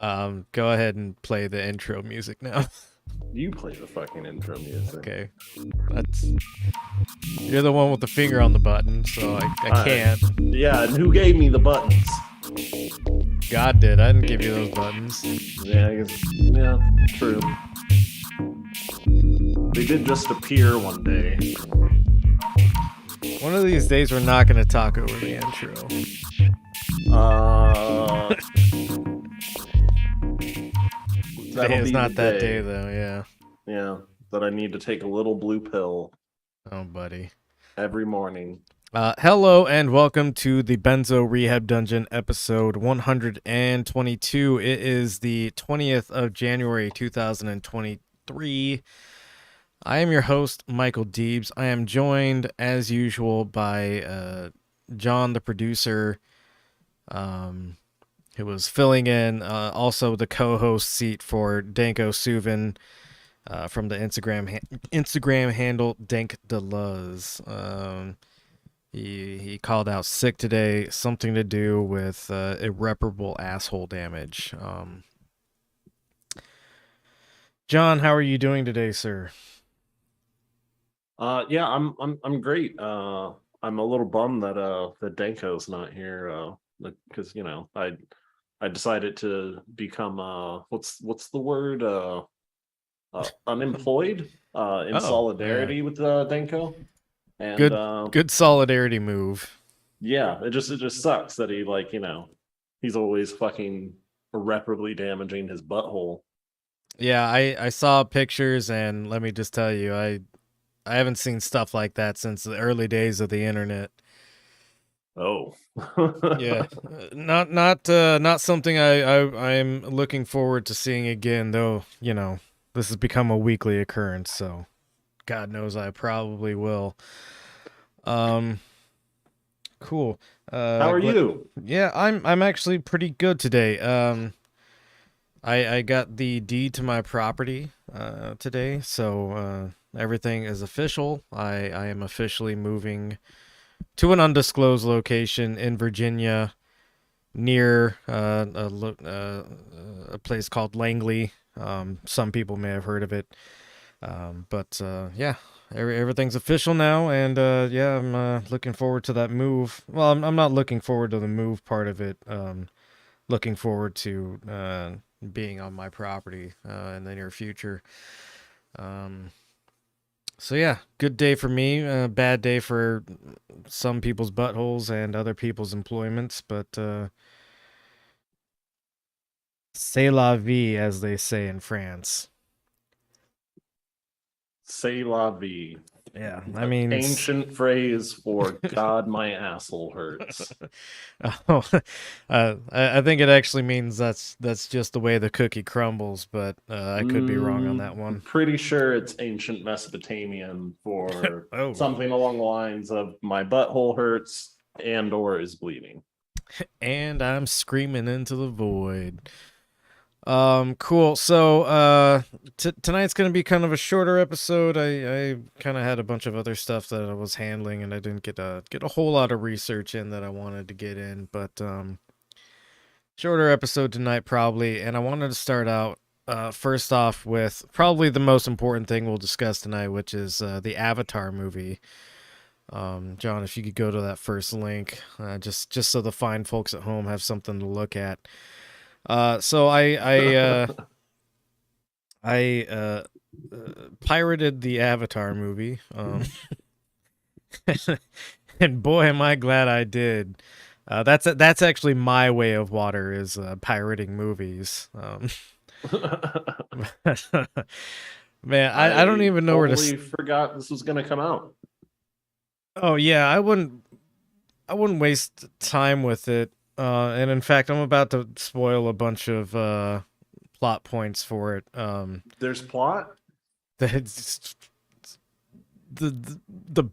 Go ahead and play the intro music now. You play the fucking intro music. Okay. That's You're the one with the finger on the button, so I can't. Yeah, and who gave me the buttons? God did. I didn't give you those buttons. Yeah, I guess, yeah, true. They did just appear one day. One of these days we're not gonna talk over the intro. Today is not that day though, yeah. Yeah, that I need to take a little blue pill. Oh, buddy. Every morning. Hello and welcome to the Benzo Rehab Dungeon episode 122. It is the 20th of January 2023. I am your host, Michael Deebs. I am joined, as usual, by John, the producer, who was filling in, also the co-host seat for Danko Suvin, from the Instagram handle DankDeluz. He called out sick today, something to do with irreparable asshole damage. John, how are you doing today, sir? Yeah, I'm great. I'm a little bummed that Danko's not here, because I decided to become what's the word, unemployed, in solidarity with Danko. And good solidarity move. Yeah, it just sucks that he he's always fucking irreparably damaging his butthole. Yeah, I saw pictures, and let me just tell you, I haven't seen stuff like that since the early days of the internet. Oh. Yeah, not something I'm looking forward to seeing again, though. This has become a weekly occurrence, so God knows I probably will. Cool. How are you? Yeah, I'm actually pretty good today. I got the deed to my property today, so everything is official. I am officially moving to an undisclosed location in Virginia, near a place called Langley. Some people may have heard of it, but yeah, everything's official now, and yeah, I'm looking forward to that move. Well, I'm not looking forward to the move part of it. Looking forward to being on my property in the near future. So yeah, good day for me, bad day for some people's buttholes and other people's employments, but c'est la vie, as they say in France. C'est la vie. Yeah, I mean, ancient phrase for God, my asshole hurts. Oh, I think it actually means that's just the way the cookie crumbles, but I could be wrong on that one. I'm pretty sure it's ancient Mesopotamian for something along the lines of my butthole hurts and or is bleeding. And I'm screaming into the void. Cool. So tonight's gonna be kind of a shorter episode. I kind of had a bunch of other stuff that I was handling, and I didn't get a whole lot of research in that I wanted to get in, but shorter episode tonight probably. And I wanted to start out first off with probably the most important thing we'll discuss tonight, which is the Avatar movie. John, if you could go to that first link, just so the fine folks at home have something to look at. So I pirated the Avatar movie, and boy, am I glad I did. That's actually my way of water, is pirating movies. Man, I don't even know where to. Forgot this was gonna come out. Oh yeah, I wouldn't waste time with it. And in fact, I'm about to spoil a bunch of plot points for it. There's plot? The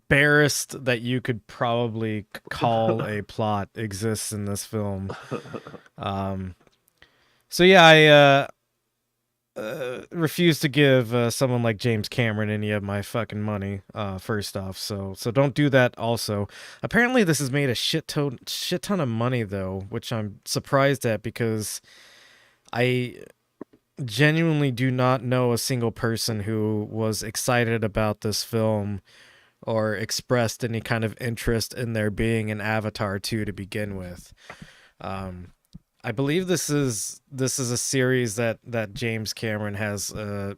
barest that you could probably call a plot exists in this film. So yeah, I refuse to give someone like James Cameron any of my fucking money, first off, so don't do that. Also, apparently this has made a shit ton of money though, which I'm surprised at, because I genuinely do not know a single person who was excited about this film or expressed any kind of interest in there being an Avatar 2 to begin with. Um, I believe this is a series that James Cameron has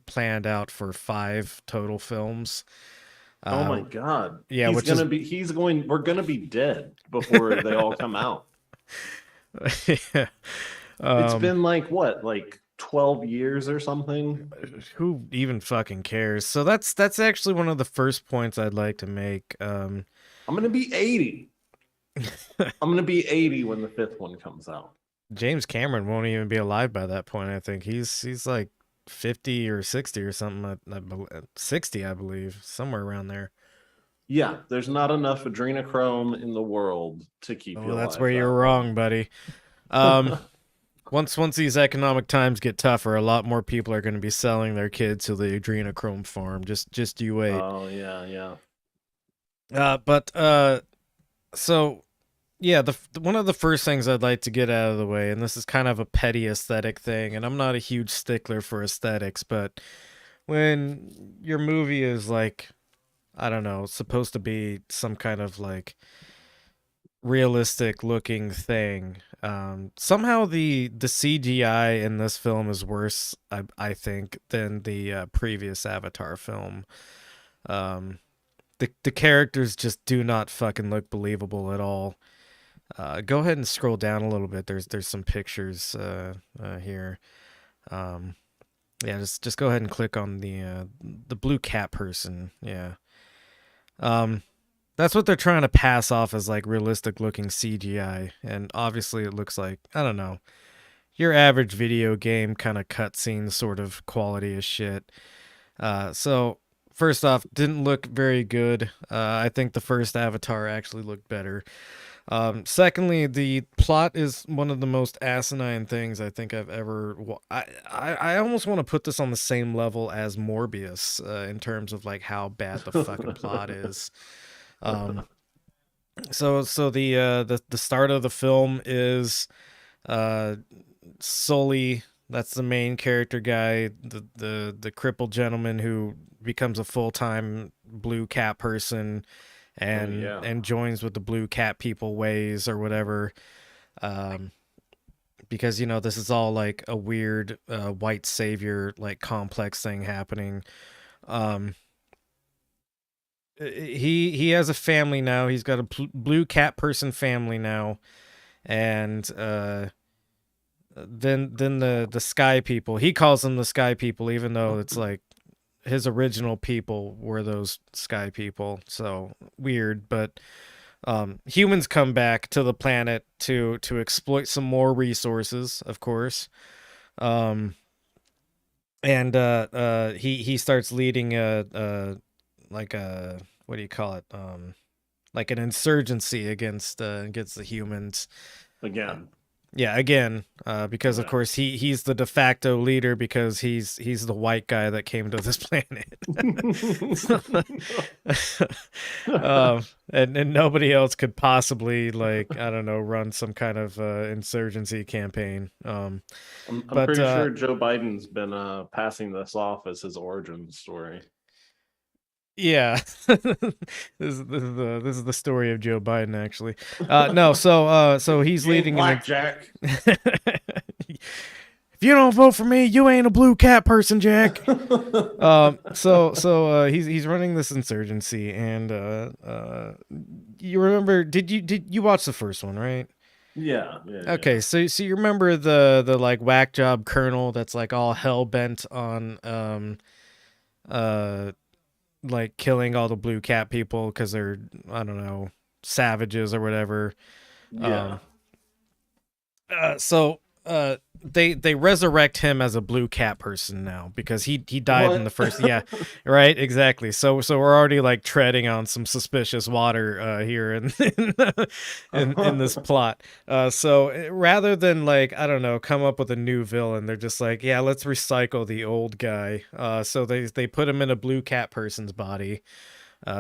planned out for 5 total films. Oh Uh, my God. yeah, which is We're gonna be dead before they all come out. yeah. It's Um, been like what, like 12 years or something? who even fucking cares? So that's actually one of the first points I'd like to make. I'm gonna be 80. I'm gonna be 80 when the fifth one comes out. James Cameron won't even be alive by that point. I think he's like 50 or 60 or something. 60, I believe, somewhere around there. Yeah, there's not enough adrenochrome in the world to keep Oh, you that's where alive you're that wrong, long. buddy. Um, once these economic times get tougher, a lot more people are going to be selling their kids to the adrenochrome farm. Just you wait. Oh yeah, yeah. But so yeah, one of the first things I'd like to get out of the way, and this is kind of a petty aesthetic thing, and I'm not a huge stickler for aesthetics, but when your movie is like, I don't know, supposed to be some kind of like realistic looking thing, somehow the CGI in this film is worse, I think, than the previous Avatar film. Um, the characters just do not fucking look believable at all. Go ahead and scroll down a little bit. There's some pictures here. Um, yeah, just go ahead and click on the blue cat person. Yeah. Um, that's what they're trying to pass off as like realistic looking CGI, and obviously it looks like, I don't know, your average video game kind of cutscene sort of quality as shit. So first off, didn't look very good. I think the first Avatar actually looked better. Secondly, the plot is one of the most asinine things I think I've ever. I almost want to put this on the same level as Morbius in terms of like how bad the fucking plot is. Um, so the start of the film is uh Sully. That's the main character guy, the crippled gentleman who becomes a full time blue cat person Oh and yeah. joins with the blue cat people ways or whatever. Um, because this is all like a weird white savior like complex thing happening. Um, he has a family now. He's got a blue cat person family now, and then the sky people. He calls them the sky people, even though it's like his original people were those sky people. So weird, but humans come back to the planet to exploit some more resources, of course. Um, and he starts leading a like a, what do you call it? Like an insurgency against the humans. Uh, Again. yeah, again, because of Okay. course he's the de facto leader because he's the white guy that came to this planet. And nobody else could possibly, like, I don't know, run some kind of insurgency campaign. I'm But pretty sure Joe Biden's been passing this off as his origin story. yeah, this is the story of Joe Biden, actually. No, so he's You ain't leading an. blackjack. If you don't vote for me, you ain't a blue cat person, Jack. So he's running this insurgency, and you remember? Did you watch the first one, right? Yeah, yeah, Okay, yeah. so you remember the like whack job colonel that's like all hell bent on uh like killing all the blue cat people because they're, I don't know, savages or whatever. Yeah. Um, so they resurrect him as a blue cat person now because he died in the What? first. Yeah, right, exactly. So we're already like treading on some suspicious water here in this plot. So rather than, like, I don't know, come up with a new villain, they're just like, yeah, let's recycle the old guy. So they put him in a blue cat person's body.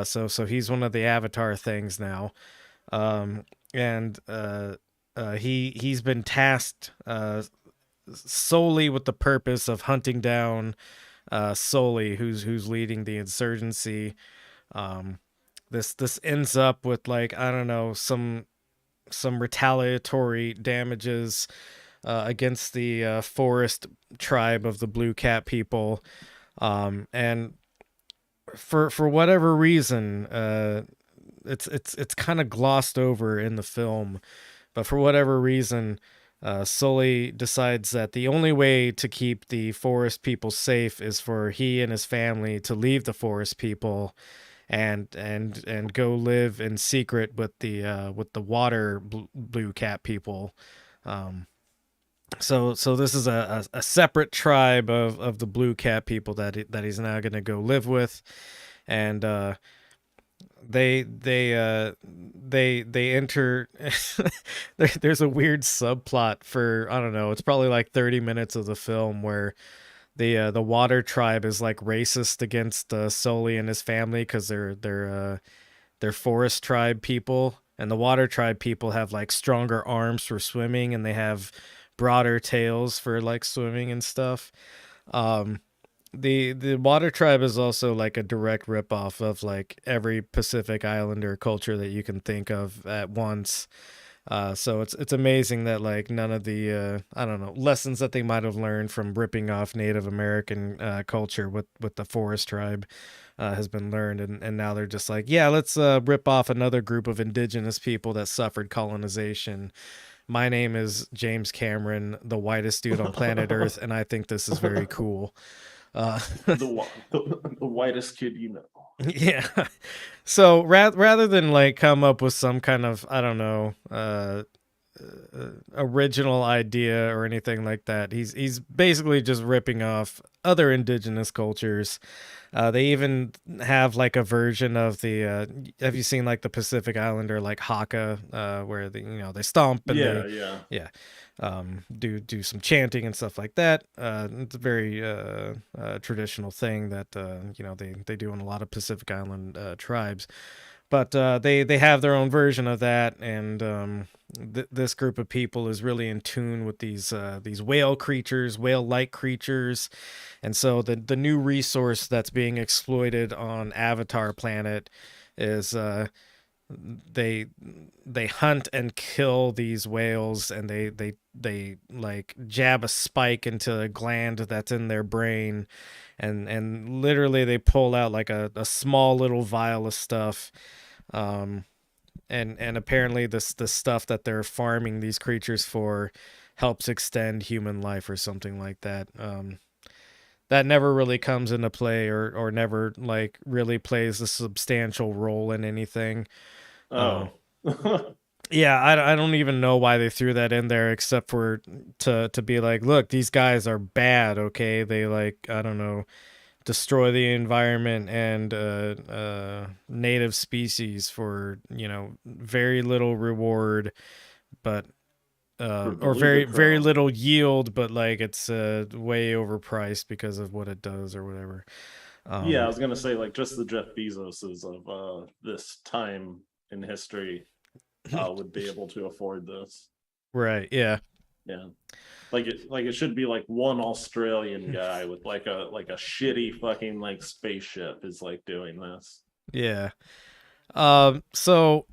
So he's one of the Avatar things now. And he's been tasked solely with the purpose of hunting down Sully, who's leading the insurgency. Um, this ends up with, like, I don't know, some retaliatory damages against the forest tribe of the Blue Cat people, and for whatever reason, it's kind of glossed over in the film, but for whatever reason, Sully decides that the only way to keep the forest people safe is for he and his family to leave the forest people and go live in secret with the water blue cat people. Um, so this is a separate tribe of the blue cat people that he's now going to go live with, and they enter. There's a weird subplot for, I don't know, it's probably like 30 minutes of the film where the water tribe is like racist against Sully and his family because they're forest tribe people, and the water tribe people have like stronger arms for swimming, and they have broader tails for like swimming and stuff. Um, the water tribe is also like a direct ripoff of like every Pacific Islander culture that you can think of at once. So it's amazing that like none of the I don't know, lessons that they might have learned from ripping off Native American culture with the forest tribe has been learned, and now they're just like, yeah, let's rip off another group of indigenous people that suffered colonization. My name is James Cameron, the whitest dude on planet Earth, and I think this is very cool. Uh, the whitest kid you know. yeah. So rather than like come up with some kind of, I don't know, original idea or anything like that, he's basically just ripping off other indigenous cultures. They even have like a version of the. Have you seen like the Pacific Islander like haka, where they stomp and Yeah, they, yeah. yeah, do some chanting and stuff like that. It's a very traditional thing that they do in a lot of Pacific Island tribes. But they have their own version of that, and this group of people is really in tune with these whale creatures, whale-like creatures, and so the new resource that's being exploited on Avatar Planet is they they hunt and kill these whales, and they like jab a spike into a gland that's in their brain, and literally they pull out like a small little vial of stuff, um and apparently this stuff that they're farming these creatures for helps extend human life or something like that. That never really comes into play, or never like really plays a substantial role in anything. um Oh. yeah, I don't even know why they threw that in there, except for to be like, look, these guys are bad, okay? They, like, I don't know, destroy the environment and native species for very little reward, but For or believe very it, very Crow. little yield, but like it's way overpriced because of what it does or whatever. Yeah, I um was gonna say like just the Jeff Bezoses of this time in history would be able to afford this. right, yeah. Yeah. Like it should be like one Australian guy with like a shitty fucking like spaceship is like doing this. Yeah. So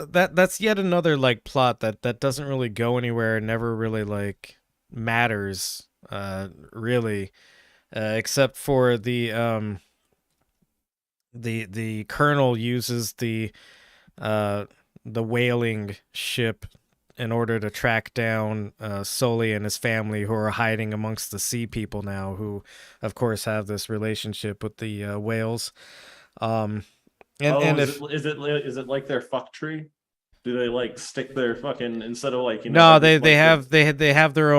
that's yet another like plot that doesn't really go anywhere and never really like matters really, except for the colonel uses uh the whaling ship in order to track down Sully and his family, who are hiding amongst the sea people now, who of course have this relationship with the whales. um Oh, and if is it like their fuck tree? Do they like stick their fucking instead of like No, every like the they have their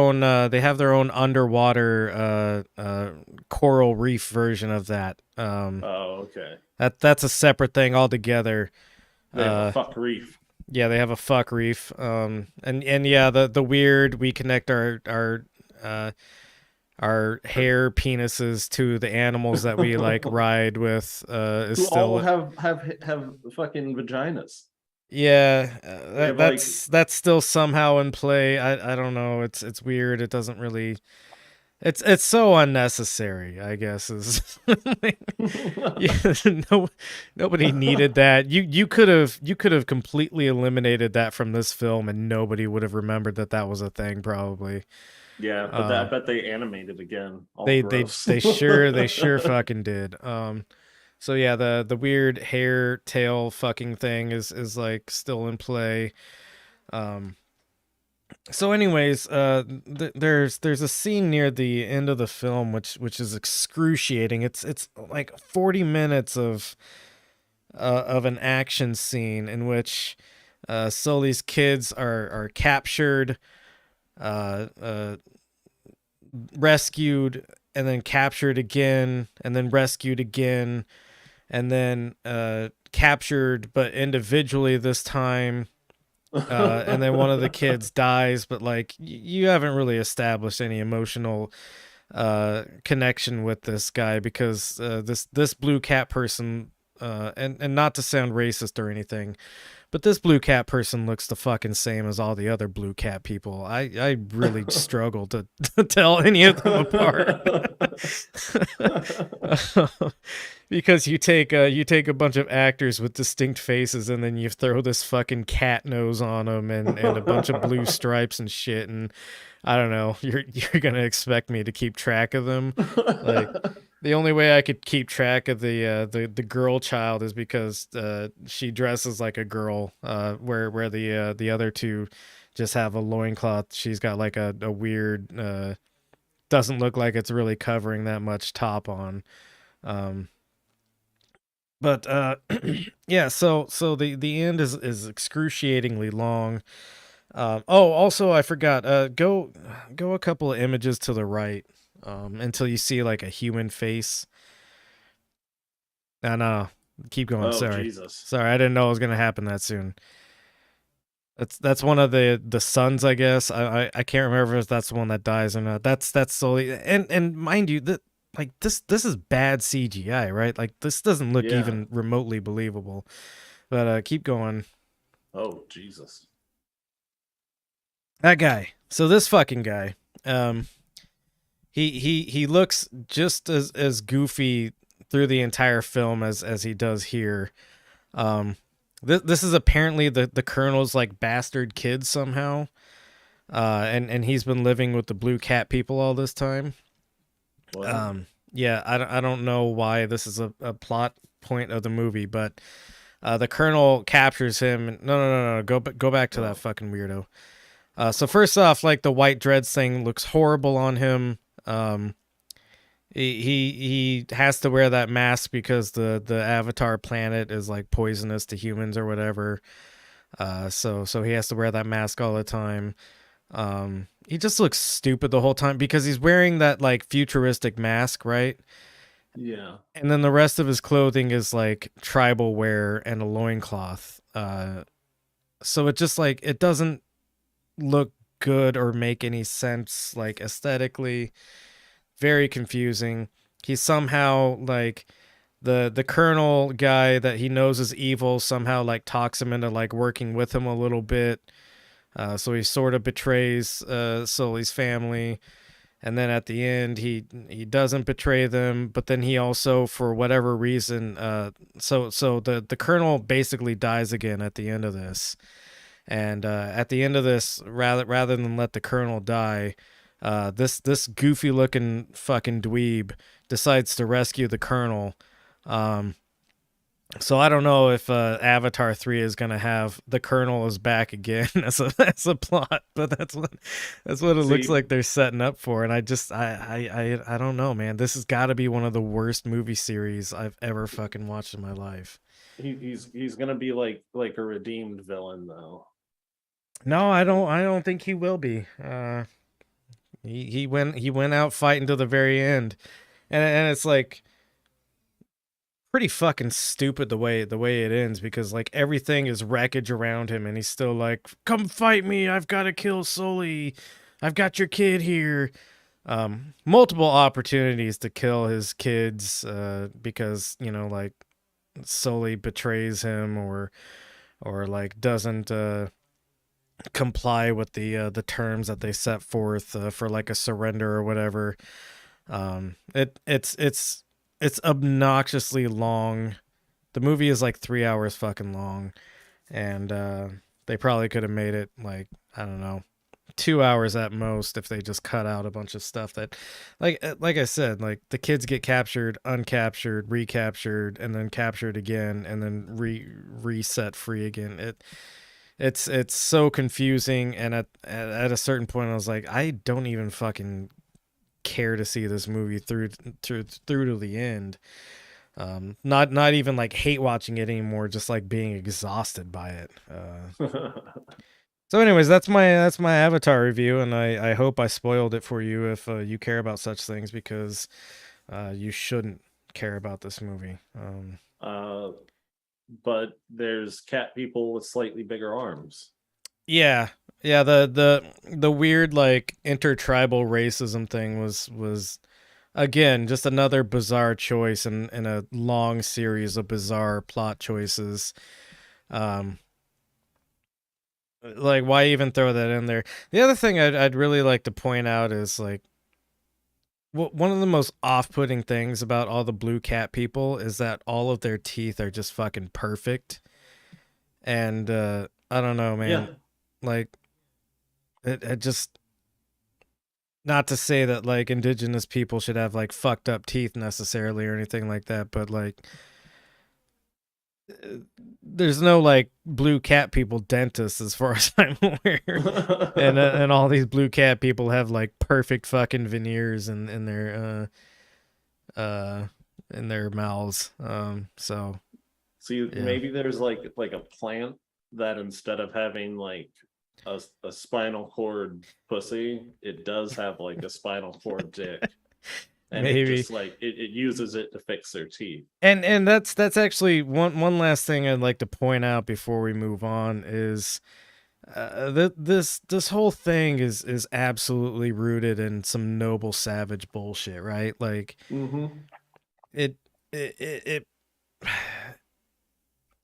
own underwater coral reef version of that. oh, okay. That's a separate thing altogether. They have a Uh, fuck reef. yeah, they have a fuck reef. And yeah, the weird, we connect uh our hair penises to the animals that we like ride with is Who all still. have fucking vaginas. Yeah, It like that's still somehow in play. I don't know. It's weird. It doesn't really. It's so unnecessary. I guess is. Like, yeah, no, nobody needed that. You could have completely eliminated that from this film, and nobody would have remembered that that was a thing. Probably. yeah, but that I Um, bet they animated again, all they gross. they sure fucking did. So yeah, the weird hair tail fucking thing is like still in play. Um, so anyways, there's a scene near the end of the film which is excruciating. It's like 40 minutes of an action scene in which Sully's kids are captured, uh, uh, rescued, and then captured again, and then rescued again, and then captured but individually this time. And then one of the kids dies, but like you haven't really established any emotional connection with this guy because this blue cat person, and not to sound racist or anything, but this blue cat person looks the fucking same as all the other blue cat people. I really struggle to tell any of them apart. Because you take a bunch of actors with distinct faces and then you throw this fucking cat nose on them and a bunch of blue stripes and shit, and I don't know, you're gonna expect me to keep track of them. Like the only way I could keep track of the girl child is because she dresses like a girl, where the other two just have a loincloth. She's got like a weird, doesn't look like it's really covering that much top on. Um, but yeah, so the end is excruciatingly long. Oh, also I forgot. Go a couple of images to the right, until you see like a human face. No, keep going. Oh Sorry, Jesus. sorry, I didn't know it was gonna happen that soon. That's one of the sons, I guess. I can't remember if that's the one that dies or not. That's solely, and mind you, that like this is bad CGI, right? Like this doesn't look Yeah. even remotely believable. But keep going. Oh Jesus. That guy. So this fucking guy. Um, he looks just as goofy through the entire film as he does here. Um, this is apparently the colonel's like bastard kid somehow. And he's been living with the blue cat people all this time. What? Yeah, I don't know why this is a plot point of the movie, but the colonel captures him. No, go back to that Oh. fucking weirdo. So first off, like the white dreads thing looks horrible on him. He has to wear that mask because the Avatar planet is like poisonous to humans or whatever. So he has to wear that mask all the time. He just looks stupid the whole time because he's wearing that like futuristic mask, right? Yeah. And then the rest of his clothing is like tribal wear and a loincloth. So it just like it doesn't look good or make any sense like aesthetically. Very confusing. He's somehow like the colonel guy that he knows is evil somehow like talks him into like working with him a little bit. So he sort of betrays Sully's family, and then at the end he doesn't betray them, but then he also for whatever reason so the colonel basically dies again at the end of this. And at the end of this, rather than let the colonel die, this goofy looking fucking dweeb decides to rescue the colonel. Um, so I don't know if Avatar 3 is gonna have the colonel is back again as a plot, but that's what it looks See, like they're setting up for. And I don't know, man. This has got to be one of the worst movie series I've ever fucking watched in my life. he's gonna be like a redeemed villain though. No, I don't think he will be. He went out fighting to the very end, and it's like pretty fucking stupid the way it ends because like everything is wreckage around him and he's still like, come fight me, I've got to kill Sully, I've got your kid here. Multiple opportunities to kill his kids because like Sully betrays him or like doesn't comply with the terms that they set forth for like a surrender or whatever. It's obnoxiously long. The movie is like 3 hours fucking long, and they probably could have made it like, I don't know, 2 hours at most if they just cut out a bunch of stuff that, like I said, like the kids get captured, uncaptured, recaptured, and then captured again, and then reset free again. It's so confusing, and at a certain point, I was like, I don't even fucking care to see this movie through to the end. Not even like hate watching it anymore, just like being exhausted by it. So, anyways, that's my Avatar review, and I hope I spoiled it for you if you care about such things, because you shouldn't care about this movie. uh, but there's cat people with slightly bigger arms. Yeah, yeah. The weird like intertribal racism thing was again just another bizarre choice in a long series of bizarre plot choices. Um, like, why even throw that in there? The other thing I'd really like to point out is like, one of the most off-putting things about all the blue cat people is that all of their teeth are just fucking perfect. And I don't know, man. Yeah. Like, it just, not to say that like indigenous people should have like fucked up teeth necessarily or anything like that, but like, there's no like blue cat people dentists as far as I'm aware. And all these blue cat people have like perfect fucking veneers uh in their mouths. So See, yeah. maybe there's like a plant that instead of having like a spinal cord pussy, it does have like a spinal cord dick. And it Maybe. just like it uses it to fix their teeth. And that's actually one last thing I'd like to point out before we move on is this whole thing is absolutely rooted in some noble savage bullshit, right? Like, Mm-hmm. it it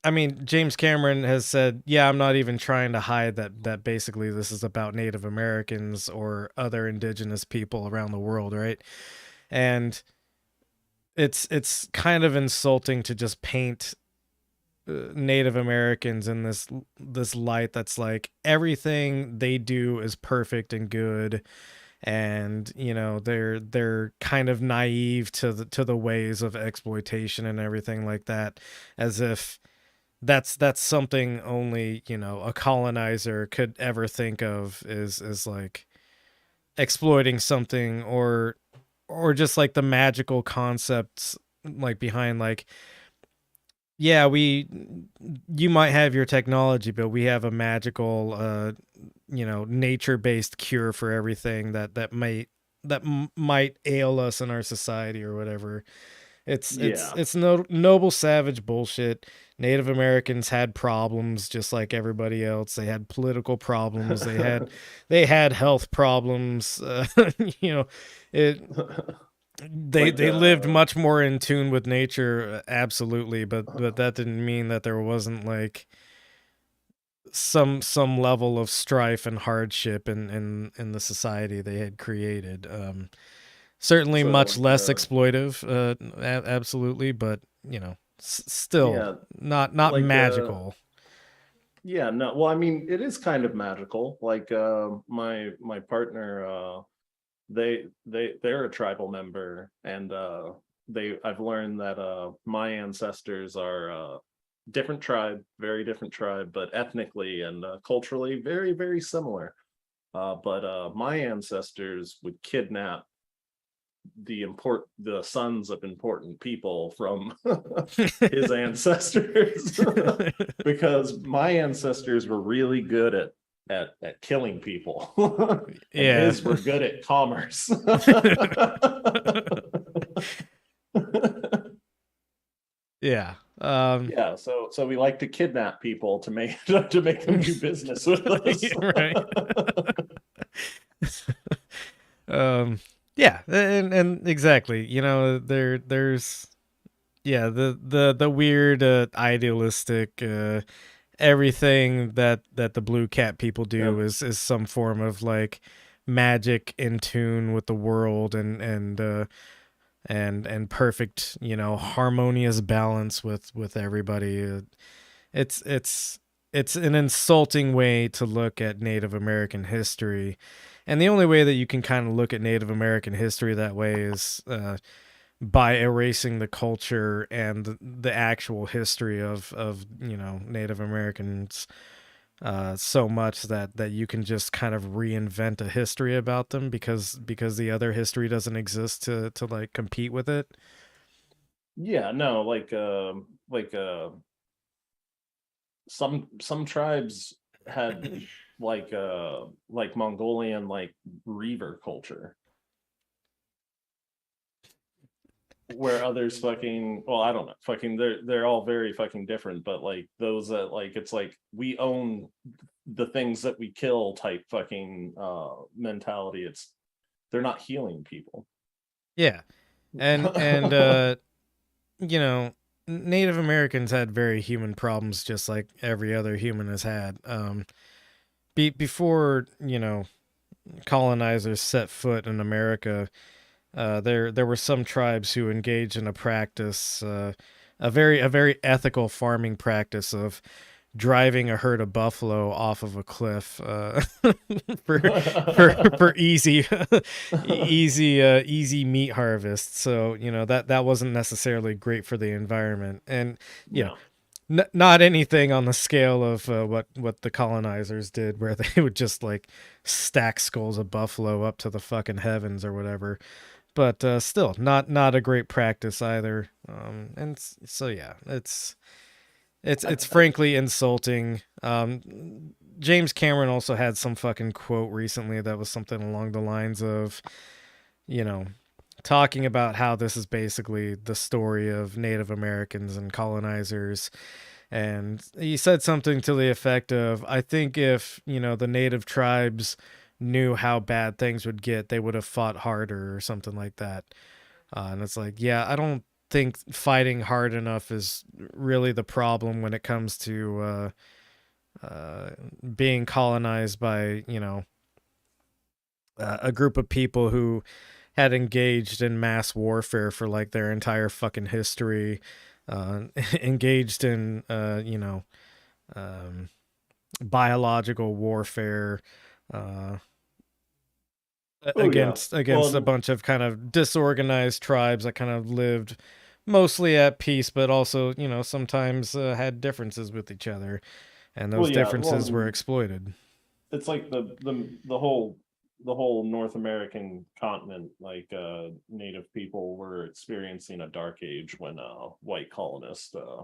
I mean, James Cameron has said, "Yeah, I'm not even trying to hide that basically this is about Native Americans or other indigenous people around the world, right?" And it's kind of insulting to just paint Native Americans in this light that's like everything they do is perfect and good, and they're kind of naive to the ways of exploitation and everything like that, as if that's something only a colonizer could ever think of, is like exploiting something, or just like the magical concepts like behind, like, yeah, you might have your technology, but we have a magical nature based cure for everything that might ail us in our society or whatever. It's Yeah. it's no noble savage bullshit. Native Americans had problems just like everybody else. They had political problems. They had health problems. You know, it they Like they lived much more in tune with nature, absolutely, but that didn't mean that there wasn't like some level of strife and hardship in the society they had created. Certainly so much like less exploitive, absolutely, but still yeah, not like magical. yeah, no, well, I mean, it is kind of magical. Like my partner they're a tribal member, and they I've learned that my ancestors are different tribe, very different tribe, but ethnically and culturally very very similar. But my ancestors would kidnap the sons of important people from his ancestors because my ancestors were really good at killing people and Yeah. his were good at commerce. Yeah. Yeah, so we like to kidnap people to make to make them do business with us. Right. um yeah, and exactly, there's, yeah, the weird idealistic everything that the blue cat people do Yep. is some form of like magic in tune with the world and perfect, harmonious balance with everybody. It's it's it's an insulting way to look at Native American history, and the only way that you can kind of look at Native American history that way is by erasing the culture and the actual history of Native Americans so much that you can just kind of reinvent a history about them because the other history doesn't exist to like compete with it. Yeah, no, some tribes had like Mongolian like reaver culture, where others fucking, well, I don't know, fucking they're all very fucking different, but like those that like it's like we own the things that we kill type fucking mentality. It's they're not healing people. Yeah, and you know, Native Americans had very human problems, just like every other human has had. Before colonizers set foot in America, there were some tribes who engaged in a practice, a very ethical farming practice of driving a herd of buffalo off of a cliff for for easy meat harvest. So that wasn't necessarily great for the environment, and you know No. not anything on the scale of what the colonizers did, where they would just like stack skulls of buffalo up to the fucking heavens or whatever. But still, not a great practice either. So yeah, it's I frankly insulting. James Cameron also had some fucking quote recently that was something along the lines of, you know, talking about how this is basically the story of Native Americans and colonizers. And he said something to the effect of, I think if, the native tribes knew how bad things would get, they would have fought harder or something like that. And it's like, yeah, I don't think fighting hard enough is really the problem when it comes to being colonized by, a group of people who had engaged in mass warfare for like their entire fucking history, engaged in, um, biological warfare, uh, Oh yeah. against a Well, bunch of kind of disorganized tribes that kind of lived mostly at peace, but also sometimes had differences with each other, and well, those yeah. Well, I differences were mean, exploited. it's like the whole North American continent, like native people were experiencing a dark age when white colonists uh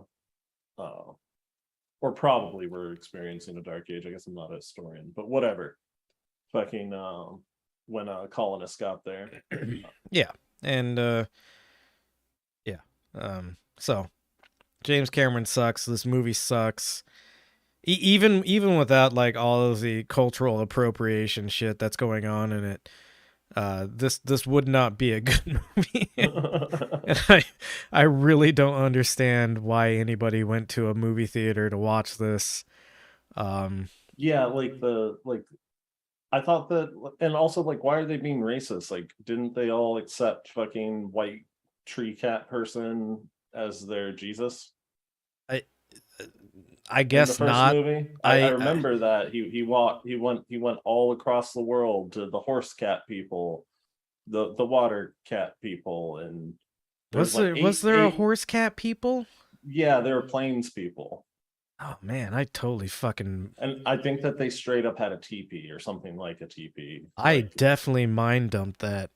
or probably were experiencing a dark age. I guess I'm not a historian, but whatever. Fucking when colonists got there. Yeah, and yeah, so James Cameron sucks. This movie sucks. Even without like all of the cultural appropriation shit that's going on in it, this would not be a good movie. And I really don't understand why anybody went to a movie theater to watch this. Um, Yeah, like I thought that, and also like, why are they being racist? Like, didn't they all accept fucking white tree cat person as their Jesus I I in the guess first not. movie? I I remember that he went all across the world to the horse cat people, the water cat people, and was there's like there a eight. horse cat people? Yeah, they're plains people. Oh man, I totally fucking And I think that they straight up had a teepee or something like a teepee. I Like, definitely mind dumped that.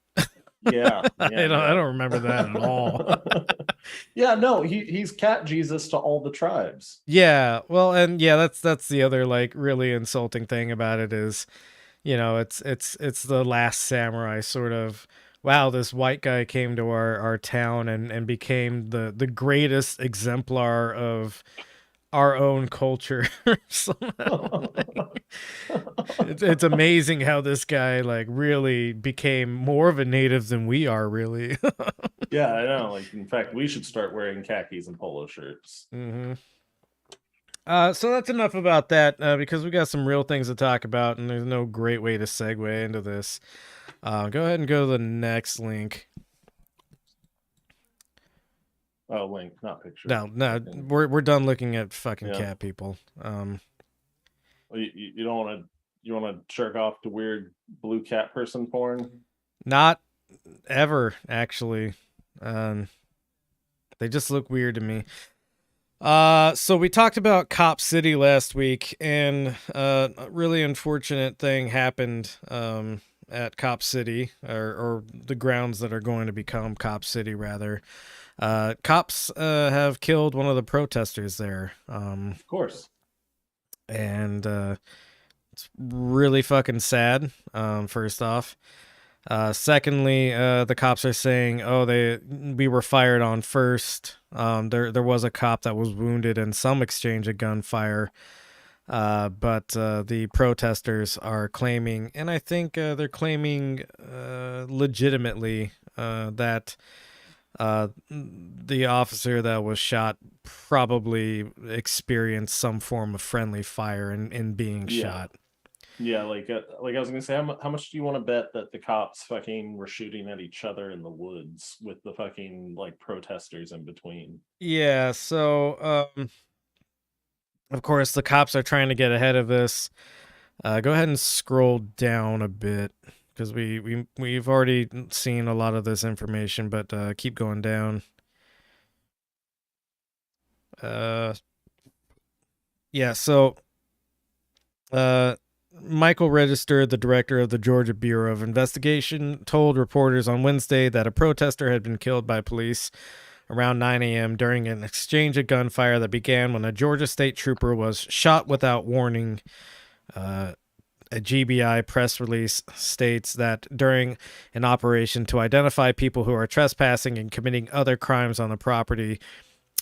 yeah, I yeah, don't I yeah. don't remember that at all. Yeah, no, he's cat Jesus to all the tribes. Yeah, well, and yeah, that's the other like really insulting thing about it is, it's the last samurai sort of. Wow, this white guy came to our town and became the greatest exemplar of our own culture somehow. Like, it's amazing how this guy like really became more of a native than we are, really. Yeah, I know. Like, in fact, we should start wearing khakis and polo shirts. hmm So that's enough about that because we got some real things to talk about, and there's no great way to segue into this. Go ahead and go to the next link. Oh, link, not picture. No, Fucking, we're done looking at fucking yeah. cat people. Well, you don't want to you want to jerk off to weird blue cat person porn. Not ever actually. Um, they just look weird to me. So we talked about Cop City last week, and a really unfortunate thing happened at Cop City, or the grounds that are going to become Cop City, rather. Cops have killed one of the protesters there, Of course. and it's really fucking sad. First off. Secondly, the cops are saying, "Oh, we were fired on first. There was a cop that was wounded in some exchange of gunfire, but the protesters are claiming, and I think they're claiming legitimately that the officer that was shot probably experienced some form of friendly fire in being Yeah. shot." Yeah, like I was gonna say, how much do you want to bet that the cops fucking were shooting at each other in the woods with the fucking like protesters in between? Yeah, so of course the cops are trying to get ahead of this. Go ahead and scroll down a bit because we've already seen a lot of this information, but keep going down. Uh, yeah, so uh, Michael Register, the director of the Georgia Bureau of Investigation, told reporters on Wednesday that a protester had been killed by police around 9 a.m. during an exchange of gunfire that began when a Georgia state trooper was shot without warning. A GBI press release states that during an operation to identify people who are trespassing and committing other crimes on the property,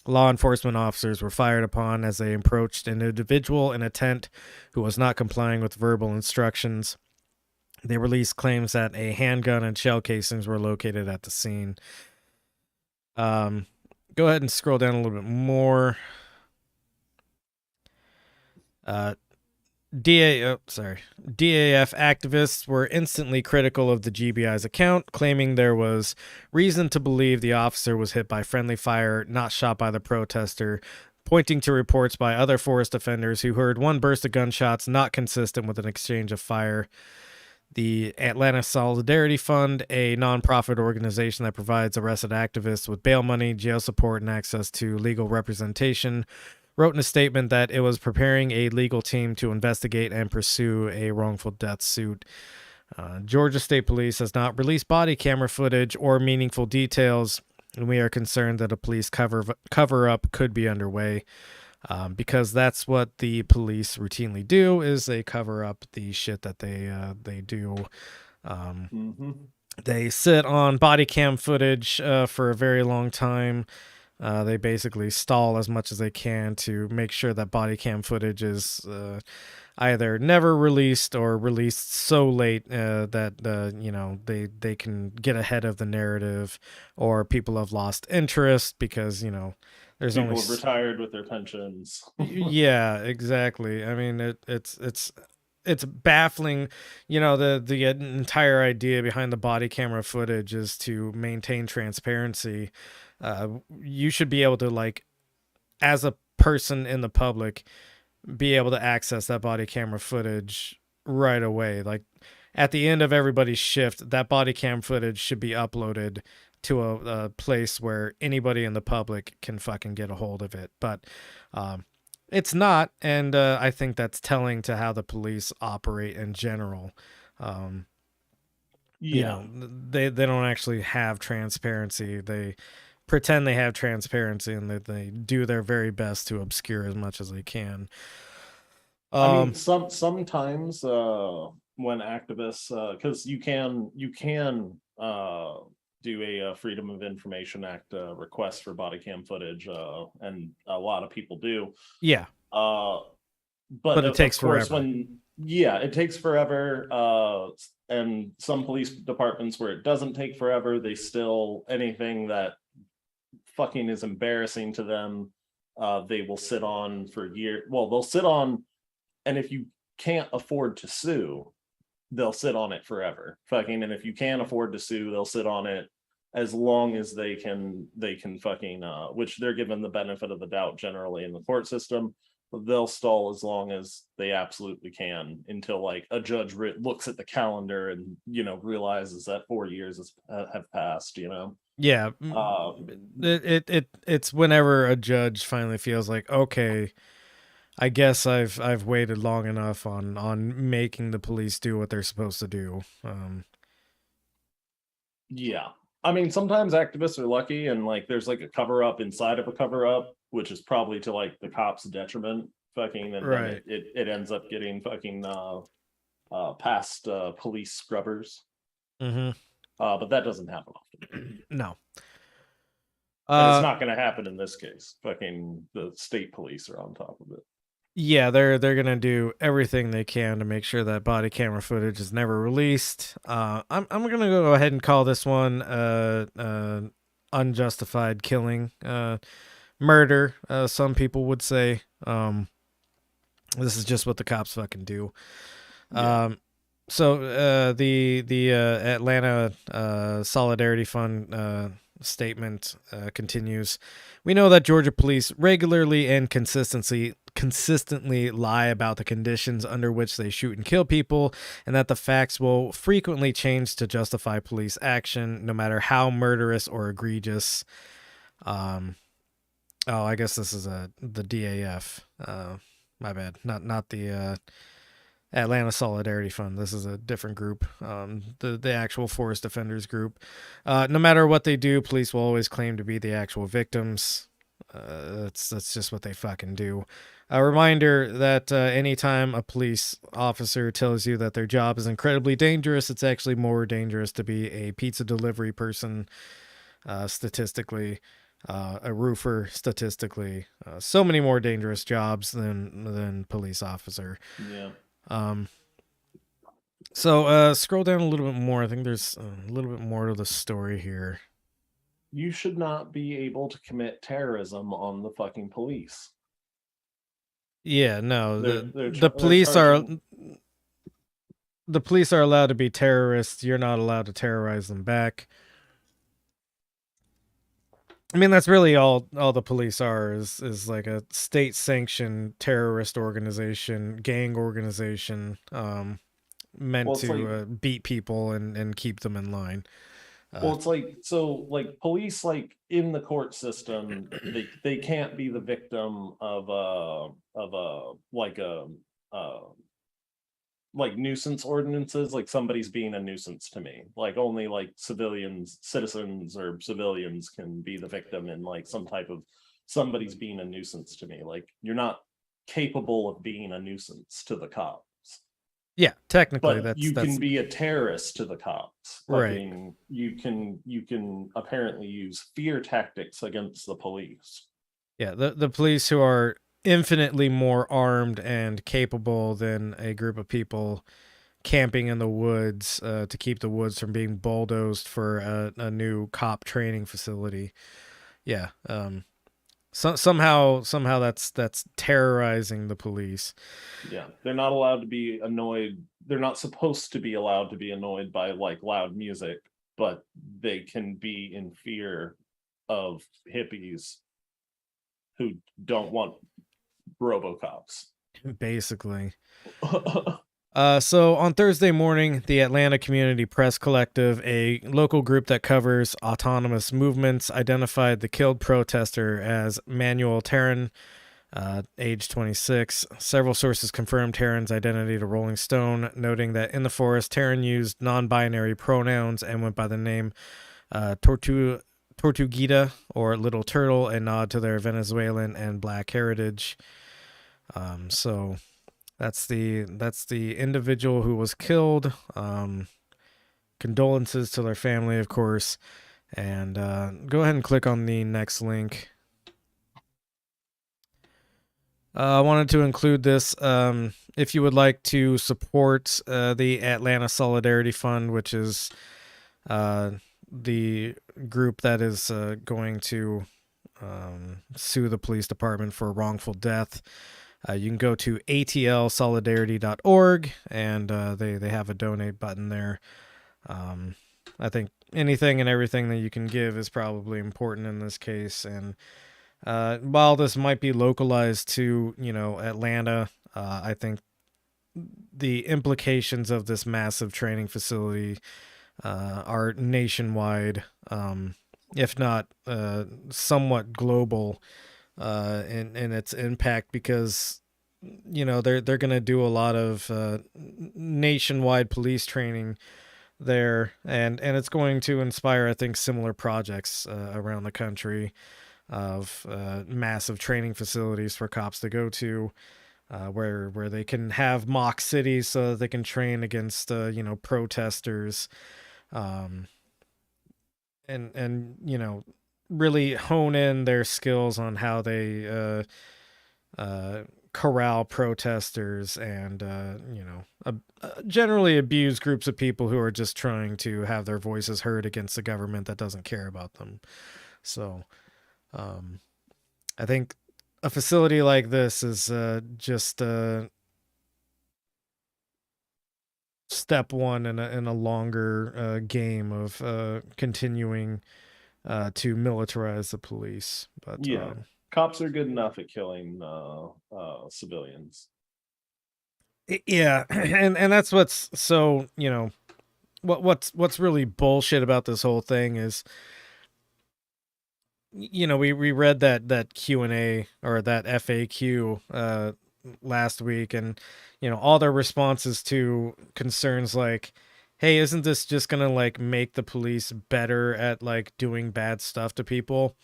law enforcement officers were fired upon as they approached an individual in a tent who was not complying with verbal instructions. They released claims that a handgun and shell casings were located at the scene. Um, Go ahead and scroll down a little bit more. Uh, DAF activists were instantly critical of the GBI's account, claiming there was reason to believe the officer was hit by friendly fire, not shot by the protester, pointing to reports by other forest defenders who heard one burst of gunshots not consistent with an exchange of fire. The Atlanta Solidarity Fund, a nonprofit organization that provides arrested activists with bail money, jail support, and access to legal representation, wrote in a statement that it was preparing a legal team to investigate and pursue a wrongful death suit. Georgia State Police has not released body camera footage or meaningful details, and we are concerned that a police cover up could be underway. Because that's what the police routinely do, is they cover up the shit that they do. They sit on body cam footage for a very long time. They basically stall as much as they can to make sure that body cam footage is either never released or released so late that they can get ahead of the narrative, or people have lost interest because there's People only have retired with their pensions. yeah, exactly. I mean, it's baffling. The entire idea behind the body camera footage is to maintain transparency. You should be able to, like, as a person in the public, be able to access that body camera footage right away. Like, at the end of everybody's shift, that body cam footage should be uploaded to a place where anybody in the public can fucking get a hold of it. But it's not, and I think that's telling to how the police operate in general. Yeah. They don't actually have transparency. They pretend they have transparency, and they do their very best to obscure as much as they can. I mean, sometimes when activists, because you can do a Freedom of Information Act request for body cam footage, and a lot of people do. Yeah, But but it takes of course, forever. it takes forever. And some police departments where it doesn't take forever, they still anything that fucking is embarrassing to them, they will sit on for years. Well, they'll sit on, and if you can't afford to sue, they'll sit on it forever. Fucking, and if you can't afford to sue, they'll sit on it as long as they can fucking which they're given the benefit of the doubt generally in the court system. They'll stall as long as they absolutely can until like a judge looks at the calendar and realizes that 4 years have passed. Yeah, it's whenever a judge finally feels like, okay, I guess I've waited long enough on making the police do what they're supposed to do. Yeah. I mean, sometimes activists are lucky and like there's like a cover up inside of a cover up, which is probably to like the cops' detriment. Fucking, and then Right. it ends up getting fucking past police scrubbers. Mm-hmm. But that doesn't happen often. No. And it's not going to happen in this case. Fucking the state police are on top of it. Yeah, they're gonna do everything they can to make sure that body camera footage is never released. I'm gonna go ahead and call this one unjustified killing, murder. Some people would say. This is just what the cops fucking do. Yeah. So the Atlanta Solidarity Fund statement continues. We know that Georgia police regularly and consistently lie about the conditions under which they shoot and kill people, and that the facts will frequently change to justify police action, no matter how murderous or egregious. Oh, I guess this is the DAF. My bad. Not the Atlanta Solidarity Fund. This is a different group. The actual Forest Defenders group. No matter what they do, police will always claim to be the actual victims. That's just what they fucking do. A reminder that anytime a police officer tells you that their job is incredibly dangerous, it's actually more dangerous to be a pizza delivery person, statistically. A roofer, statistically. So many more dangerous jobs than police officer. Yeah. So scroll down a little bit more. I think there's a little bit more to the story here. You should not be able to commit terrorism on the fucking police. Yeah, no, They're the police charging... the police are allowed to be terrorists. You're not allowed to terrorize them back. I mean, that's really all the police are is like a state sanctioned terrorist organization, gang organization, meant to beat people and keep them in line. Well, it's like, so like police, like in the court system, they can't be the victim of like nuisance ordinances, like somebody's being a nuisance to me. Like only like citizens or civilians can be the victim in like some type of somebody's being a nuisance to me. Like you're not capable of being a nuisance to the cops. Yeah, technically But you can be a terrorist to the cops. Right. You can apparently use fear tactics against the police. Yeah, the police who are infinitely more armed and capable than a group of people camping in the woods to keep the woods from being bulldozed for a new cop training facility. Yeah. Somehow that's terrorizing the police. Yeah, they're not allowed to be annoyed. They're not supposed to be allowed to be annoyed by like loud music, but they can be in fear of hippies who don't want RoboCops. Basically. So on Thursday morning, the Atlanta Community Press Collective, a local group that covers autonomous movements, identified the killed protester as Manuel Terran, age 26. Several sources confirmed Terran's identity to Rolling Stone, noting that in the forest, Terran used non-binary pronouns and went by the name Tortuguita, or Little Turtle, a nod to their Venezuelan and black heritage. So that's the individual who was killed. Condolences to their family, of course. And go ahead and click on the next link. I wanted to include this. If you would like to support the Atlanta Solidarity Fund, which is the group that is going to sue the police department for wrongful death, you can go to atlsolidarity.org, and they have a donate button there. I think anything and everything that you can give is probably important in this case. And while this might be localized to, Atlanta, I think the implications of this massive training facility are nationwide, if not somewhat global in its impact, because they're going to do a lot of nationwide police training there, and it's going to inspire, I think, similar projects around the country of massive training facilities for cops to go to, where they can have mock cities so that they can train against protesters, um, and really hone in their skills on how they corral protesters and generally abuse groups of people who are just trying to have their voices heard against a government that doesn't care about them. So I think a facility like this is just step one in a longer game of continuing to militarize the police. But Yeah, cops are good enough at killing civilians. yeah, and that's what's so what's really bullshit about this whole thing is, we read that Q&A or that FAQ last week, and all their responses to concerns like, hey, isn't this just gonna like make the police better at like doing bad stuff to people?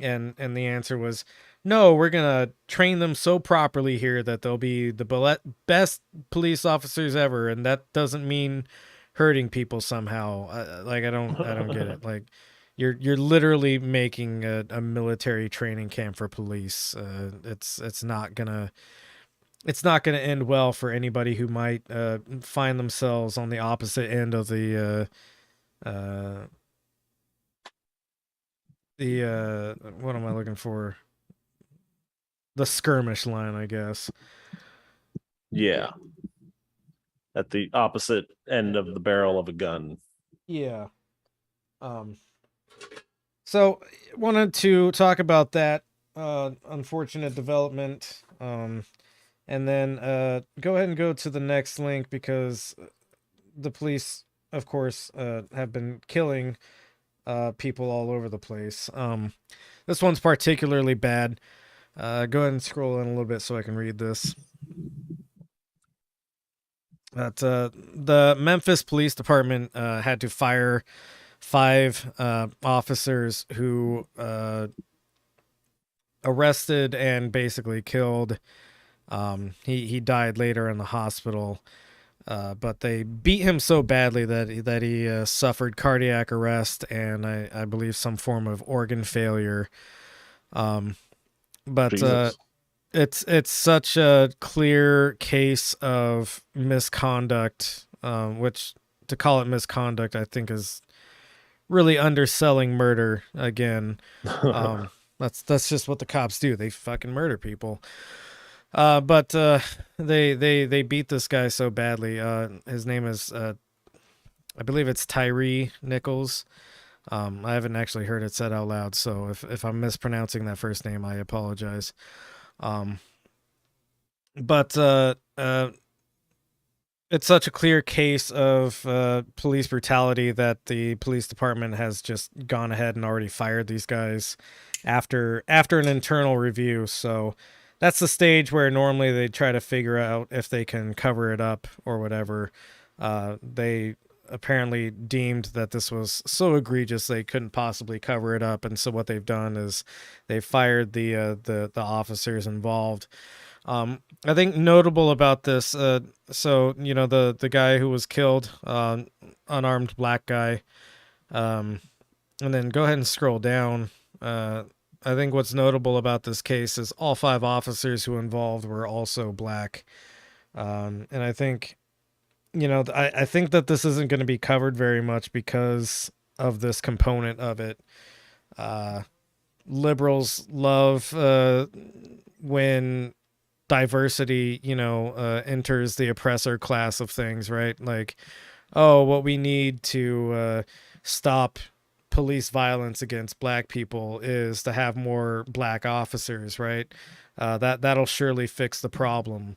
And the answer was, no, we're gonna train them so properly here that they'll be the best police officers ever, and that doesn't mean hurting people somehow. Like, I don't get it. Like, you're literally making a military training camp for police. It's not gonna end well for anybody who might find themselves on the opposite end of the what am I looking for? The skirmish line, I guess. Yeah, at the opposite end of the barrel of a gun. Yeah. Um. So wanted to talk about that unfortunate development. And then go ahead and go to the next link, because the police, of course, have been killing people all over the place. This one's particularly bad. Go ahead and scroll in a little bit so I can read this. That the Memphis Police Department had to fire 5 officers who arrested and basically killed. He died later in the hospital, but they beat him so badly that he suffered cardiac arrest and I believe some form of organ failure. But it's such a clear case of misconduct, which, to call it misconduct, I think is really underselling murder again. That's just what the cops do. They fucking murder people. But they beat this guy so badly. His name is I believe it's Tyree Nichols. I haven't actually heard it said out loud, so if I'm mispronouncing that first name, I apologize. But it's such a clear case of police brutality that the police department has just gone ahead and already fired these guys after an internal review. So that's the stage where normally they try to figure out if they can cover it up or whatever. They apparently deemed that this was so egregious they couldn't possibly cover it up, and so what they've done is they fired the officers involved. I think notable about this, so the guy who was killed, unarmed black guy, and then go ahead and scroll down. I think what's notable about this case is all 5 officers who involved were also black, and I think I think that this isn't going to be covered very much because of this component of it. liberals love when diversity, enters the oppressor class of things, right? Like, oh, what we need to stop police violence against black people is to have more black officers, right? That'll surely fix the problem.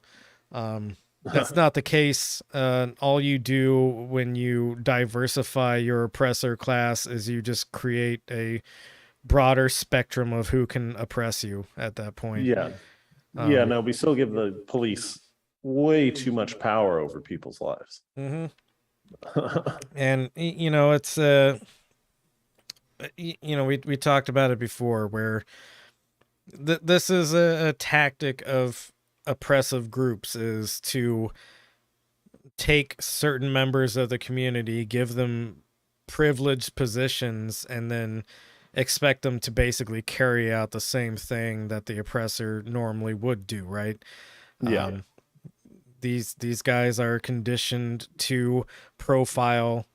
That's not the case. All you do when you diversify your oppressor class is you just create a broader spectrum of who can oppress you at that point. Yeah. Yeah, Um, no, we still give the police way too much power over people's lives. mhm. And it's we talked about it before, where this is a tactic of oppressive groups, is to take certain members of the community, give them privileged positions, and then expect them to basically carry out the same thing that the oppressor normally would do, right? Yeah. Um, these guys are conditioned to profile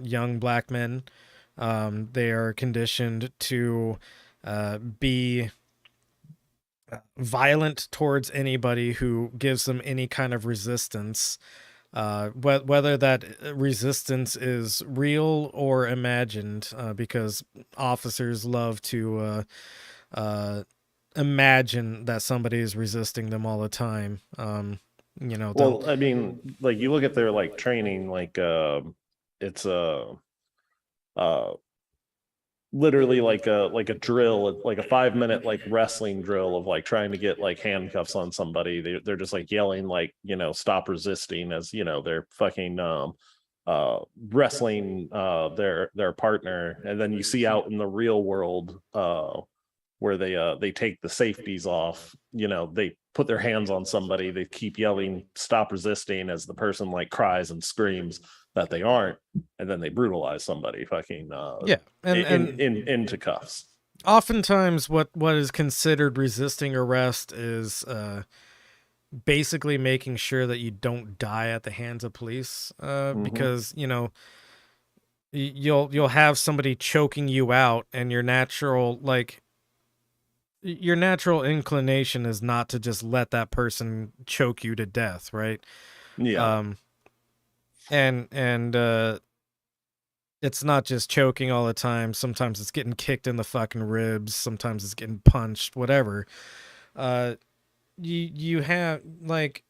young black men. They are conditioned to be violent towards anybody who gives them any kind of resistance, whether that resistance is real or imagined, because officers love to imagine that somebody is resisting them all the time. They'll. Well, I mean, like you look at their like training, like it's uh literally like a drill, like a 5 minute like wrestling drill of like trying to get like handcuffs on somebody. They're just like yelling like, stop resisting, as they're fucking wrestling their partner. And then you see out in the real world where they take the safeties off, they put their hands on somebody, they keep yelling stop resisting as the person like cries and screams that they aren't, and then they brutalize somebody fucking Yeah, into cuffs. oftentimes what is considered resisting arrest is basically making sure that you don't die at the hands of police, Mm-hmm. because you'll have somebody choking you out, and your natural inclination is not to just let that person choke you to death, right? Yeah. um and it's not just choking all the time. Sometimes it's getting kicked in the fucking ribs, sometimes it's getting punched, whatever. uh you have, like,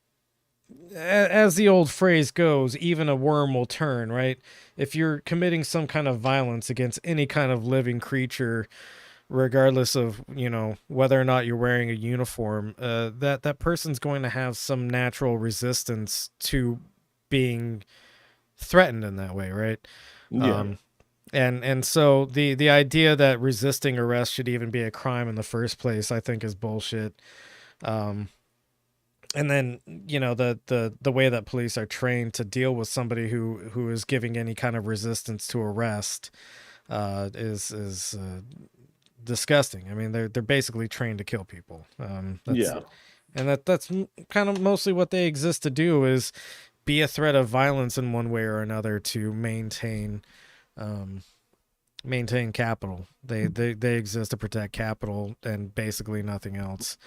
as the old phrase goes, even a worm will turn, right? If you're committing some kind of violence against any kind of living creature, regardless of whether or not you're wearing a uniform, that person's going to have some natural resistance to being threatened in that way, right? Yeah. um and so the idea that resisting arrest should even be a crime in the first place, I think, is bullshit. um and then the way that police are trained to deal with somebody who is giving any kind of resistance to arrest is disgusting. I mean, they're basically trained to kill people. That's Yeah. and that's kind of mostly what they exist to do, is be a threat of violence in one way or another to um, maintain capital. They exist to protect capital and basically nothing else.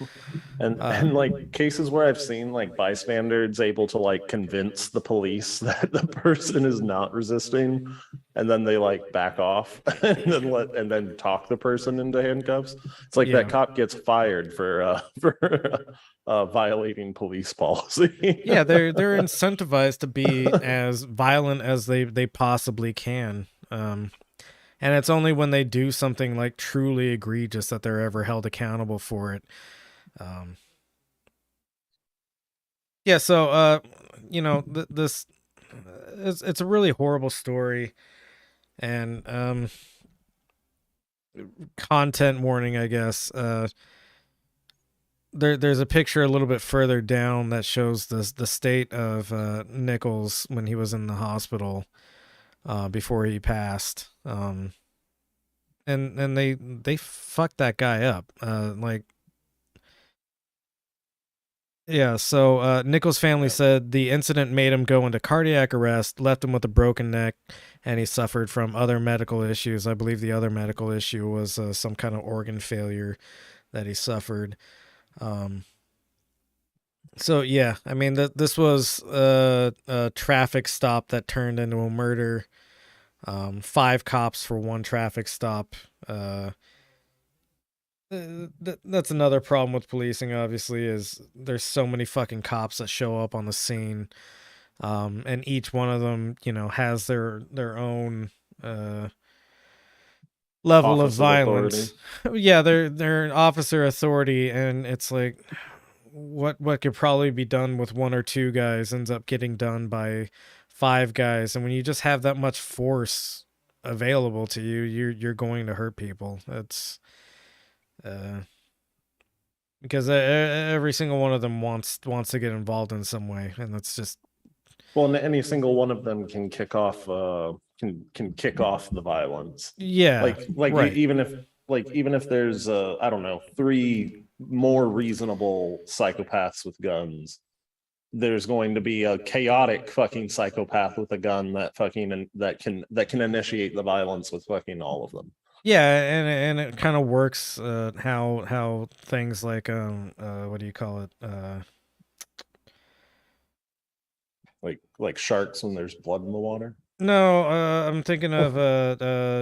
and Uh, and like cases where I've seen like bystanders able to like convince the police that the person is not resisting, and then they like back off and then talk the person into handcuffs. It's like that yeah, cop gets fired for for violating police policy. yeah. They're incentivized to be as violent as they possibly can. And it's only when they do something like truly egregious that they're ever held accountable for it. Um, yeah, so this it's a really horrible story, and content warning, I guess. There's a picture a little bit further down that shows the state of Nichols when he was in the hospital before he passed. And they fucked that guy up. Like, Yeah, so Nichols' family said the incident made him go into cardiac arrest, left him with a broken neck, and he suffered from other medical issues. I believe the other medical issue was some kind of organ failure that he suffered. Um, so yeah, I mean, this was a traffic stop that turned into a murder. 5 cops for one traffic stop. Uh, that's another problem with policing. Obviously, is there's so many fucking cops that show up on the scene, and each one of them, has their own level of Office of authority. violence. Yeah, they're an officer authority, and it's like what could probably be done with one or two guys ends up getting done by 5 guys, and when you just have that much force available to you, you're going to hurt people. That's uh because every single one of them wants to get involved in some way, and that's just Well, and any single one of them can kick off can kick off the violence. yeah, right. Even if there's I don't know, 3 more reasonable psychopaths with guns, there's going to be a chaotic fucking psychopath with a gun that fucking and that can initiate the violence with fucking all of them. Yeah, and it kind of works how things like what do you call it, Like sharks when there's blood in the water. no, I'm thinking of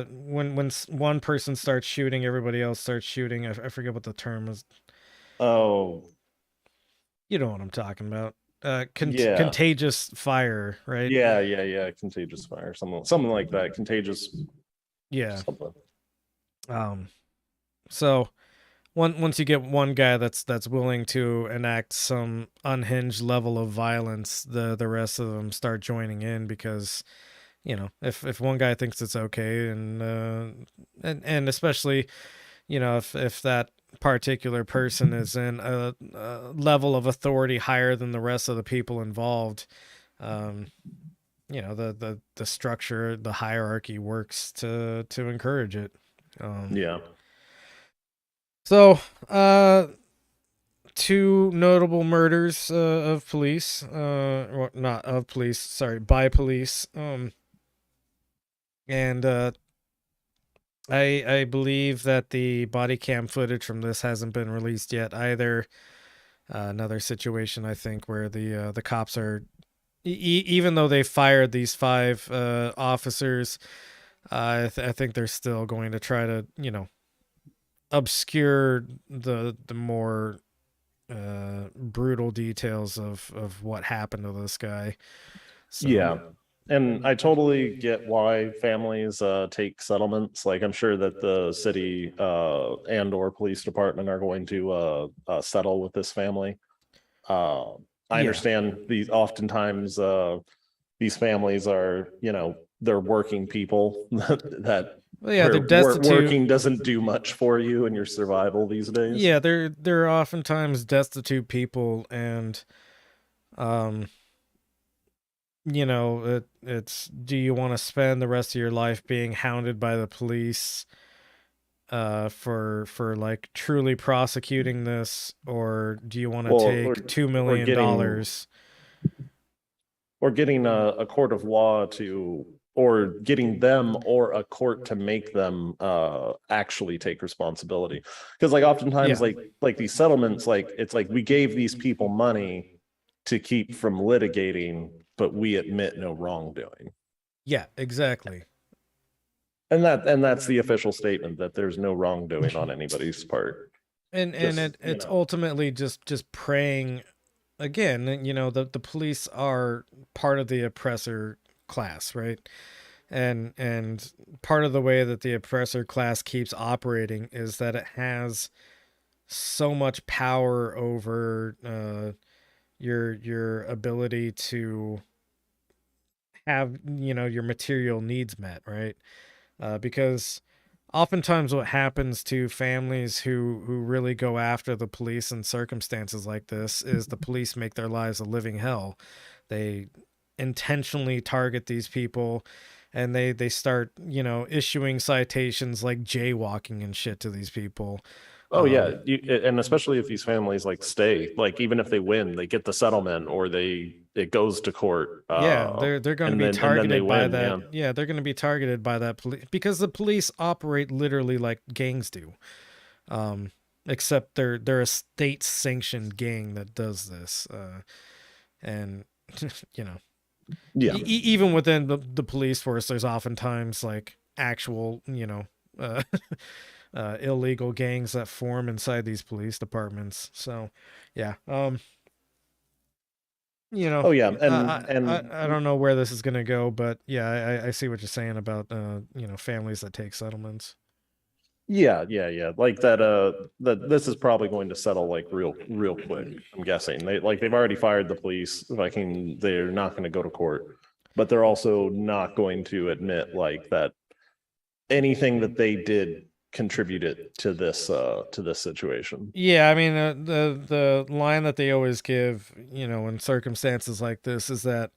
when one person starts shooting, everybody else starts shooting. I forget what the term is. Oh, You know what I'm talking about. yeah. Contagious fire, right? Yeah. Contagious fire, something like that. Contagious Yeah. something. Um. So once you get one guy that's willing to enact some unhinged level of violence, the rest of them start joining in because if one guy thinks it's okay, and especially if that particular person is in a level of authority higher than the rest of the people involved, um the structure, the hierarchy works to encourage it. Yeah. So two notable murders of police, or not of police, sorry, by police. And I believe that the body cam footage from this hasn't been released yet either. Another situation, I think, where the cops are, even though they fired these 5 officers, I think they're still going to try to obscure the more brutal details of what happened to this guy. So Yeah. And I totally get why families take settlements. Like I'm sure that the city and or police department are going to settle with this family. Uh, I yeah, understand these oftentimes these families are, they're working people that well, yeah, they're where destitute. working doesn't do much for you in your survival these days. Yeah, they're oftentimes destitute people, and um it's, do you want to spend the rest of your life being hounded by the police for like truly prosecuting this, or do you want to Well, take $2 or million getting dollars? or getting a court of law to or getting them or a court to make them actually take responsibility, because like oftentimes Yeah, like these settlements, like it's like we gave these people money to keep from litigating, but we admit no wrongdoing. yeah, exactly. And that's the official statement, that there's no wrongdoing on anybody's part. And Just it's ultimately just praying again. The police are part of the oppressor class, right? And part of the way that the oppressor class keeps operating is that it has so much power over your ability to have your material needs met, right? Because oftentimes what happens to families who really go after the police in circumstances like this is the police make their lives a living hell. They intentionally target these people, and they start issuing citations like jaywalking and shit to these people. Oh yeah, and especially if these families like stay, like even if they win, they get the settlement or it goes to court, Yeah, they're going to be and then they targeted by win. that. Yeah, Yeah, they're going to be targeted by that police because the police operate literally like gangs do. Um, except they're a state sanctioned gang that does this. And you know, yeah, even within the police force, there's oftentimes like actual, uh, illegal gangs that form inside these police departments. So, yeah, oh yeah, I don't know where this is gonna go, but yeah, I see what you're saying about families that take settlements. yeah. Like that. That this is probably going to settle like real quick. I'm guessing they've already fired the police. They're not going to go to court, but they're also not going to admit like that anything that they did contributed to this situation. Yeah, I mean the line that they always give, in circumstances like this, is that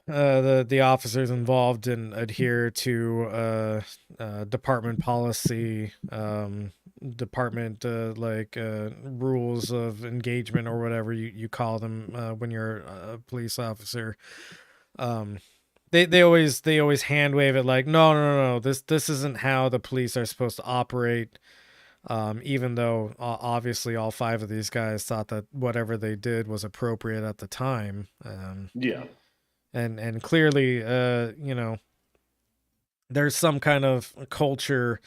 the officers involved and adhere to department policy, department rules of engagement or whatever you call them when you're a police officer. Um, they always hand wave it like no, this isn't how the police are supposed to operate. Even though obviously all five of these guys thought that whatever they did was appropriate at the time. Yeah, And clearly there's some kind of culture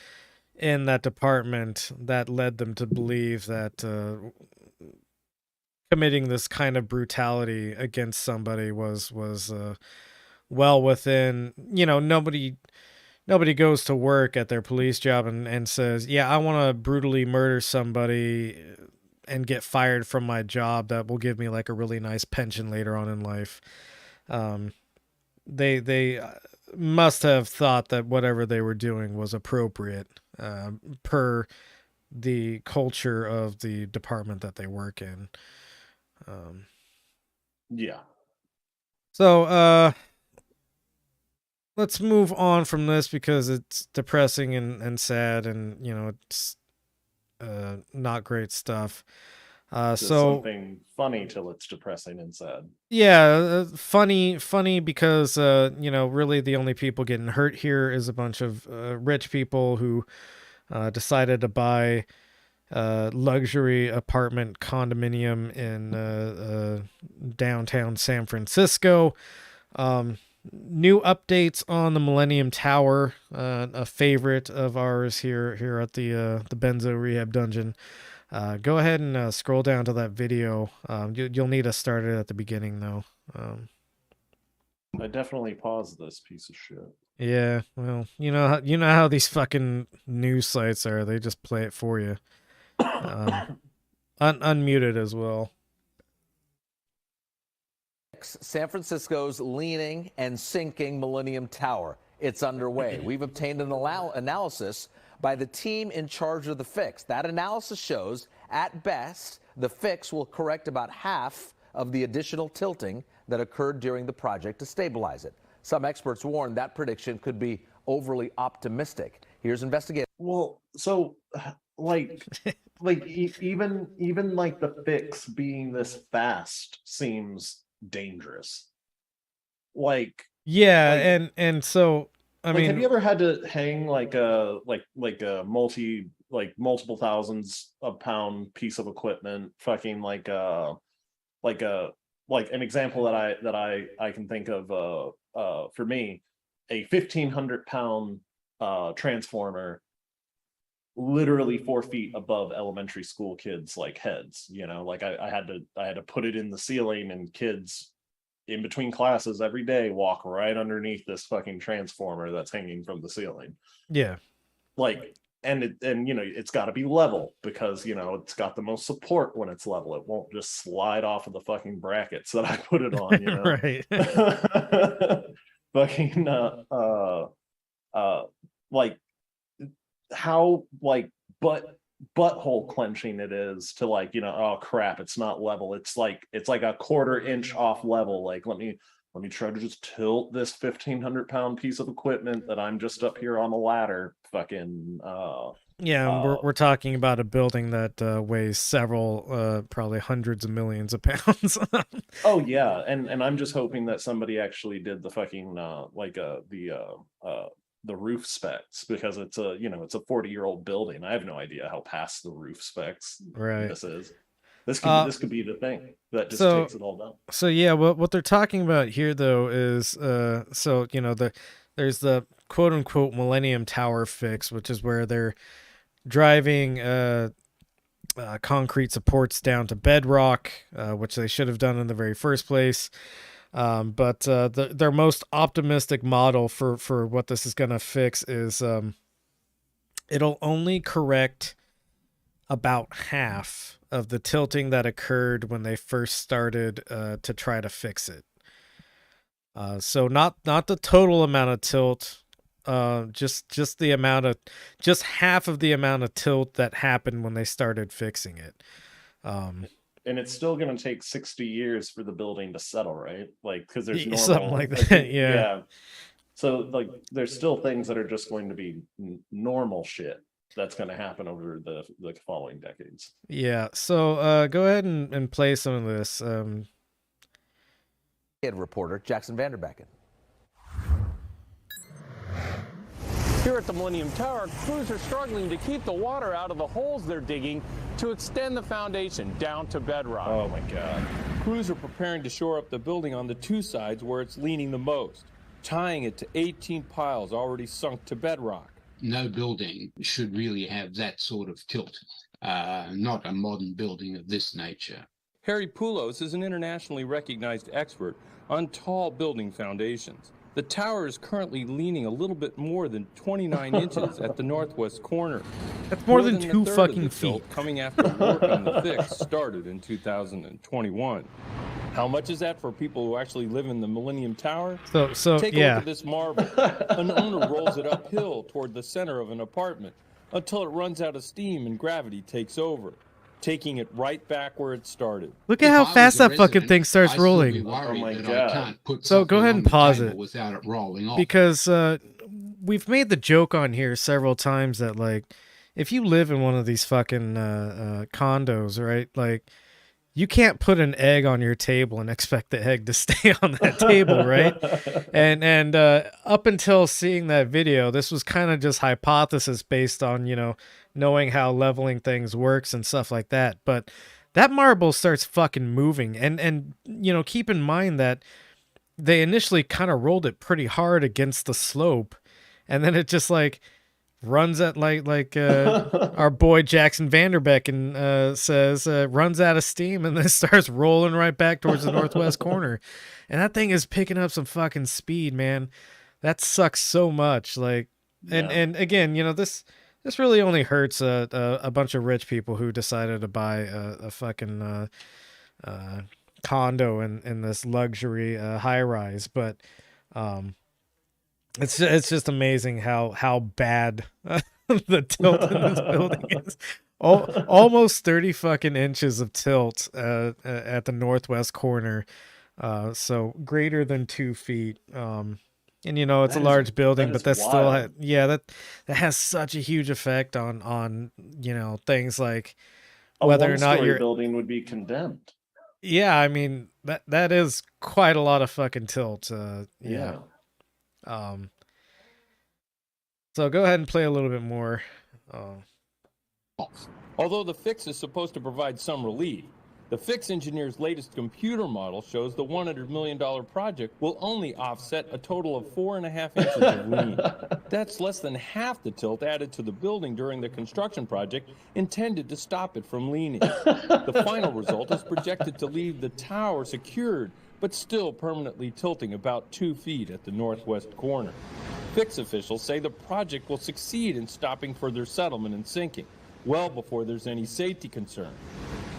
in that department that led them to believe that committing this kind of brutality against somebody was well within, nobody goes to work at their police job and says, yeah, I want to brutally murder somebody and get fired from my job that will give me like a really nice pension later on in life. um, they must have thought that whatever they were doing was appropriate per the culture of the department that they work in. Um, yeah. so let's move on from this because it's depressing and sad, and it's not great stuff. Just So something funny till it's depressing and sad. yeah, funny because really the only people getting hurt here is a bunch of rich people who decided to buy luxury apartment condominium in downtown San Francisco. New updates on the Millennium Tower, a favorite of ours here at the Benzo Rehab Dungeon. Go ahead and scroll down to that video. You'll need to start it at the beginning though. I definitely paused this piece of shit. Yeah, well, you know how these fucking news sites are. They just play it for you. Unmuted as well. San Francisco's leaning and sinking Millennium Tower. It's underway. We've obtained an analysis by the team in charge of the fix. That analysis shows, at best, the fix will correct about half of the additional tilting that occurred during the project to stabilize it. Some experts warn that prediction could be overly optimistic. Here's investigator. Well, so like even like the fix being this fast seems dangerous. Yeah, Like- and so I mean, have you ever had to hang like a multiple thousands of pound piece of equipment, fucking like a an example that I can think of for me, a 1,500 pound transformer literally 4 feet above elementary school kids like heads, like I had to put it in the ceiling, and kids in between classes every day walk right underneath this fucking transformer that's hanging from the ceiling. yeah. Like, and it's got to be level because it's got the most support when it's level. It won't just slide off of the fucking brackets that I put it on, Right. fucking like how butthole clenching it is to oh crap, it's not level. It's like a 1/4 inch off level. Like let me let me try to just tilt this 1,500-pound piece of equipment that I'm just up here on a ladder. Fucking Yeah, and we're talking about a building that weighs several, probably hundreds of millions of pounds. oh yeah, and I'm just hoping that somebody actually did the fucking the roof specs, because it's a, you know, it's a 40-year-old building. I have no idea how past the roof specs Right. this is. This could be the thing that just so- takes it all down. So yeah, what they're talking about here though is so you know there's the quote unquote Millennium Tower fix, which is where they're driving concrete supports down to bedrock, which they should have done in the very first place. But their most optimistic model for what this is gonna fix is it'll only correct about half of the tilting that occurred when they first started to try to fix it. So not the total amount of tilt, just the amount of, just half of the amount of tilt that happened when they started fixing it. And it's still going to take 60 years for the building to settle, right? Like, because there's normal, something like that. Yeah. So like, there's still things that are just going to be normal shit that's going to happen over the following decades. Yeah. So go ahead and play some of this. Reporter Jackson Vanderbecken. Here at the Millennium Tower, crews are struggling to keep the water out of the holes they're digging to extend the foundation down to bedrock. Oh my God. Crews are preparing to shore up the building on the two sides where it's leaning the most, tying it to 18 piles already sunk to bedrock. No building should really have that sort of tilt, not a modern building of this nature. Harry Poulos is an internationally recognized expert on tall building foundations. The tower is currently leaning a little bit more than 29 inches at the northwest corner. That's more than a 2 third fucking of the tilt feet. coming after work on the fix started in 2021. How much is that for people who actually live in the Millennium Tower? So Take a yeah. look at this marble. An owner rolls it uphill toward the center of an apartment until it runs out of steam and gravity takes over, taking it right back where it started. Look at how fast that fucking thing starts rolling. Oh my That God. I can't put So go something ahead on and the pause table it. without it rolling off. Because we've made the joke on here several times that, like, if you live in one of these fucking condos, right, like, you can't put an egg on your table and expect the egg to stay on that table, right? And up until seeing that video, this was kind of just hypothesis based on, you know, knowing how leveling things works and stuff like that. But that marble starts fucking moving, and you know, keep in mind that they initially kind of rolled it pretty hard against the slope, and then it just like runs at like our boy Jackson Vanderbecken says, runs out of steam and then starts rolling right back towards the northwest corner. And that thing is picking up some fucking speed, man. That sucks so much. Like, and again, you know, this really only hurts a bunch of rich people who decided to buy a fucking condo in this luxury high rise. But it's just amazing how bad the tilt in this building is. Almost 30 fucking inches of tilt at the northwest corner. So greater than 2 feet. And you know, it's a large building, but that's still, that has such a huge effect on you know, things like whether or not your building would be condemned. Yeah, I mean, that is quite a lot of fucking tilt. Yeah. So go ahead and play a little bit more. Although the fix is supposed to provide some relief, the fix engineer's latest computer model shows the $100 million project will only offset a total of 4.5 inches of lean. That's less than half the tilt added to the building during the construction project intended to stop it from leaning. The final result is projected to leave the tower secured, but still permanently tilting about 2 feet at the northwest corner. Fix officials say the project will succeed in stopping further settlement and sinking, well before there's any safety concern.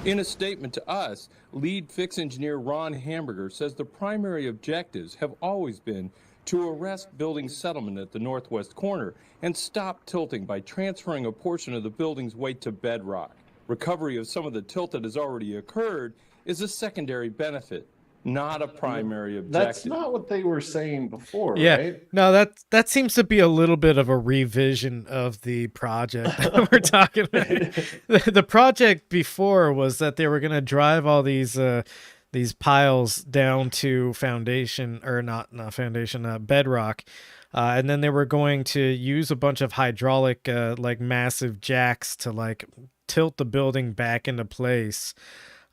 In a statement to us, lead fix engineer Ron Hamburger says the primary objectives have always been to arrest building settlement at the northwest corner and stop tilting by transferring a portion of the building's weight to bedrock. Recovery of some of the tilt that has already occurred is a secondary benefit. not a primary That's objective. not what they were saying before, Yeah, right? no, that seems to be a little bit of a revision of the project that we're talking about. The project before was that they were going to drive all these piles down to foundation, or not foundation, bedrock, and then they were going to use a bunch of hydraulic, like massive jacks to like tilt the building back into place.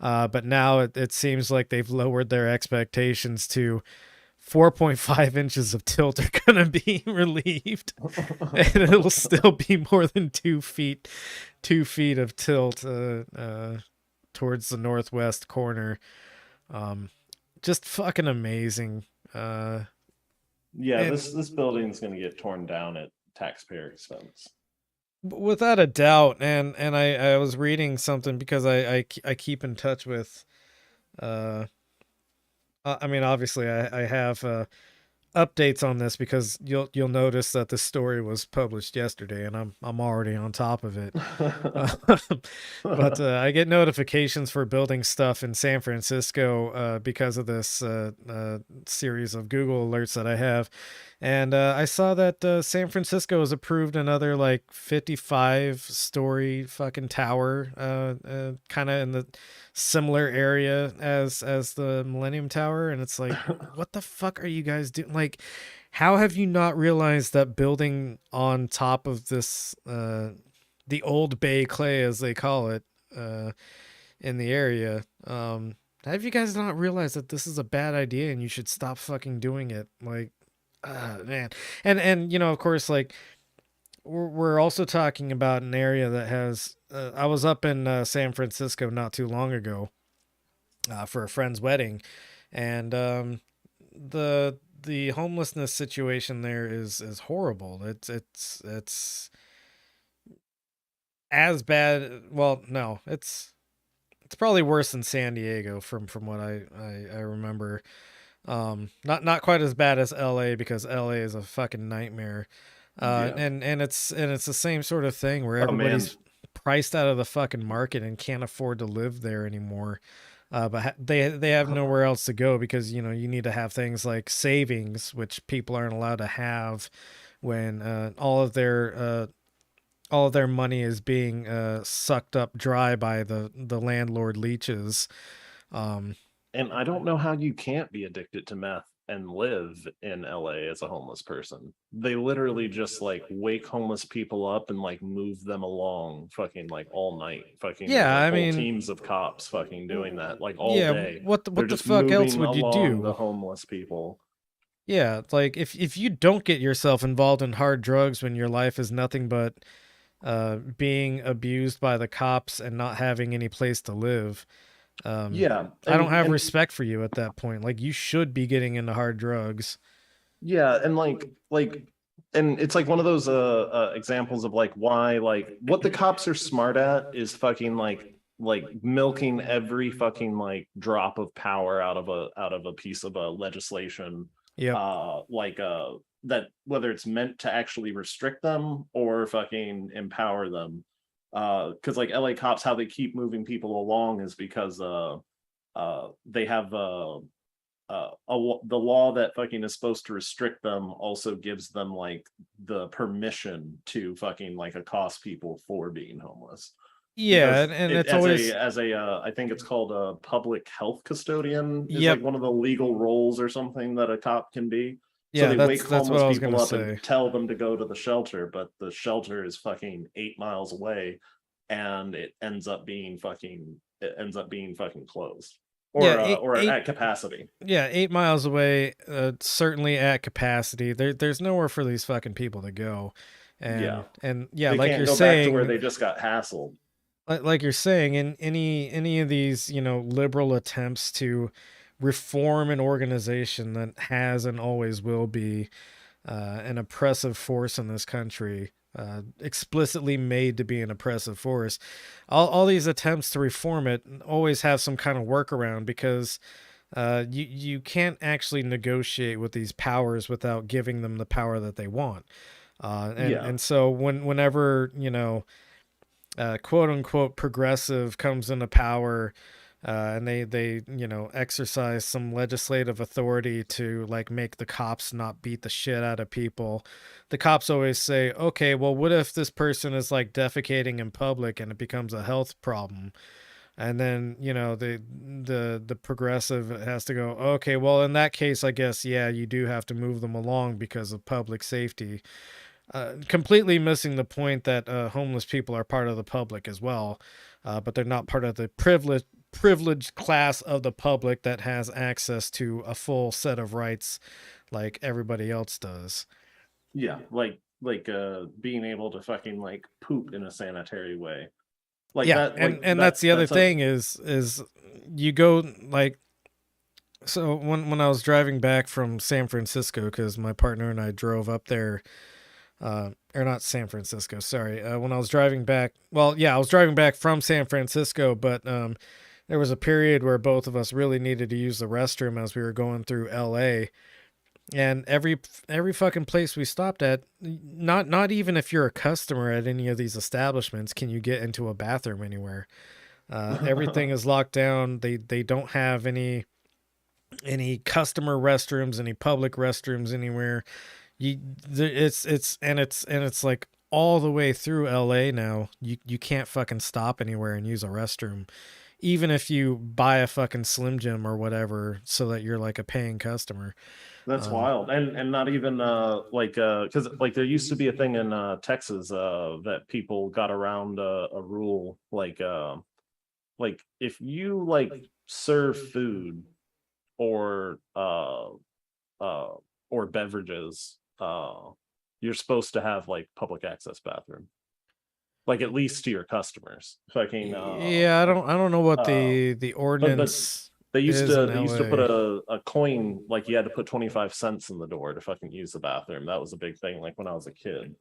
But now it seems like they've lowered their expectations to 4.5 inches of tilt are going to be relieved, and it'll still be more than 2 feet of tilt towards the northwest corner. Just fucking amazing. Yeah, And- this building's going to get torn down at taxpayer expense. Without a doubt. And I was reading something because I keep in touch with I mean, obviously I have updates on this because you'll notice that the story was published yesterday, and I'm already on top of it. But I get notifications for building stuff in San Francisco because of this series of Google alerts that I have, and I saw that San Francisco has approved another like 55-story fucking tower, kind of in the similar area as the Millennium Tower, and it's like, what the fuck are you guys doing? Like, how have you not realized that building on top of this the old Bay Clay, as they call it, in the area, have you guys not realized that this is a bad idea and you should stop fucking doing it? Like, man. And you know, of course, like, we're also talking about an area that has I was up in San Francisco not too long ago for a friend's wedding, and the homelessness situation there is horrible. It's as bad. Well, no, it's probably worse than San Diego from what I remember. Not quite as bad as LA, because LA is a fucking nightmare. Yeah. And it's the same sort of thing where Oh, man. everybody's priced out of the fucking market and can't afford to live there anymore. But they have nowhere else to go, because you know you need to have things like savings, which people aren't allowed to have when all of their money is being sucked up dry by the landlord leeches. And I don't know how you can't be addicted to meth and live in LA as a homeless person. They literally just like wake homeless people up and like move them along fucking like all night. Fucking Yeah, like, I whole mean, teams of cops fucking doing that like all yeah, day. what They're the just fuck else moving would you along do? the homeless people. Yeah, like if you don't get yourself involved in hard drugs when your life is nothing but being abused by the cops and not having any place to live, Yeah. I don't have and respect for you at that point. Like, you should be getting into hard drugs. Yeah, and and it's like one of those examples of like why like what the cops are smart at is fucking like milking every fucking like drop of power out of a piece of legislation, Yep. that whether it's meant to actually restrict them or fucking empower them. Because like LA cops, how they keep moving people along is because they have the law that fucking is supposed to restrict them also gives them like the permission to fucking like accost people for being homeless. Yeah, Because and it, it's always as a I think it's called a public health custodian is Yep. like one of the legal roles or something that a cop can be. So Yeah, they wake that's what homeless I was people gonna up say. and tell them to go to the shelter, but the shelter is fucking 8 miles away, and it ends up being fucking closed or Yeah, or eight- at capacity. Yeah, 8 miles away, certainly at capacity. There's nowhere for these fucking people to go, and Yeah. yeah, They like can't you're go back to where saying, they just got hassled. like you're saying, in any of these, you know, liberal attempts to reform an organization that has and always will be an oppressive force in this country, explicitly made to be an oppressive force. All these attempts to reform it always have some kind of workaround, because you can't actually negotiate with these powers without giving them the power that they want. And so whenever, you know, quote unquote progressive comes into power, and they exercise some legislative authority to like make the cops not beat the shit out of people. The cops always say, okay, well, what if this person is like defecating in public and it becomes a health problem? And then the progressive has to go, okay, well, in that case, I guess, yeah, you do have to move them along because of public safety. Completely missing the point that homeless people are part of the public as well, but they're not part of the privileged class of the public that has access to a full set of rights like everybody else does. Yeah, like being able to fucking like poop in a sanitary way. Like Yeah, that, and that's the other thing is you go like, so when I was driving back from San Francisco, because my partner and I drove up there, or not San Francisco, sorry. When I was driving back, well, yeah, I was driving back from San Francisco, but there was a period where both of us really needed to use the restroom as we were going through LA. And every fucking place we stopped at, not even if you're a customer at any of these establishments can you get into a bathroom anywhere. Everything is locked down. They don't have any customer restrooms, any public restrooms anywhere. It's like all the way through LA now. You can't fucking stop anywhere and use a restroom, even if you buy a fucking Slim Jim or whatever, so that you're like a paying customer. That's wild. And not even because like there used to be a thing in Texas that people got around a rule like if you like serve food or beverages, you're supposed to have like public access bathroom, like at least to your customers. Fucking Yeah, I don't know what the ordinance they used is in to put LA. a coin, like you had to put 25 cents in the door to fucking use the bathroom. That was a big thing like when I was a kid.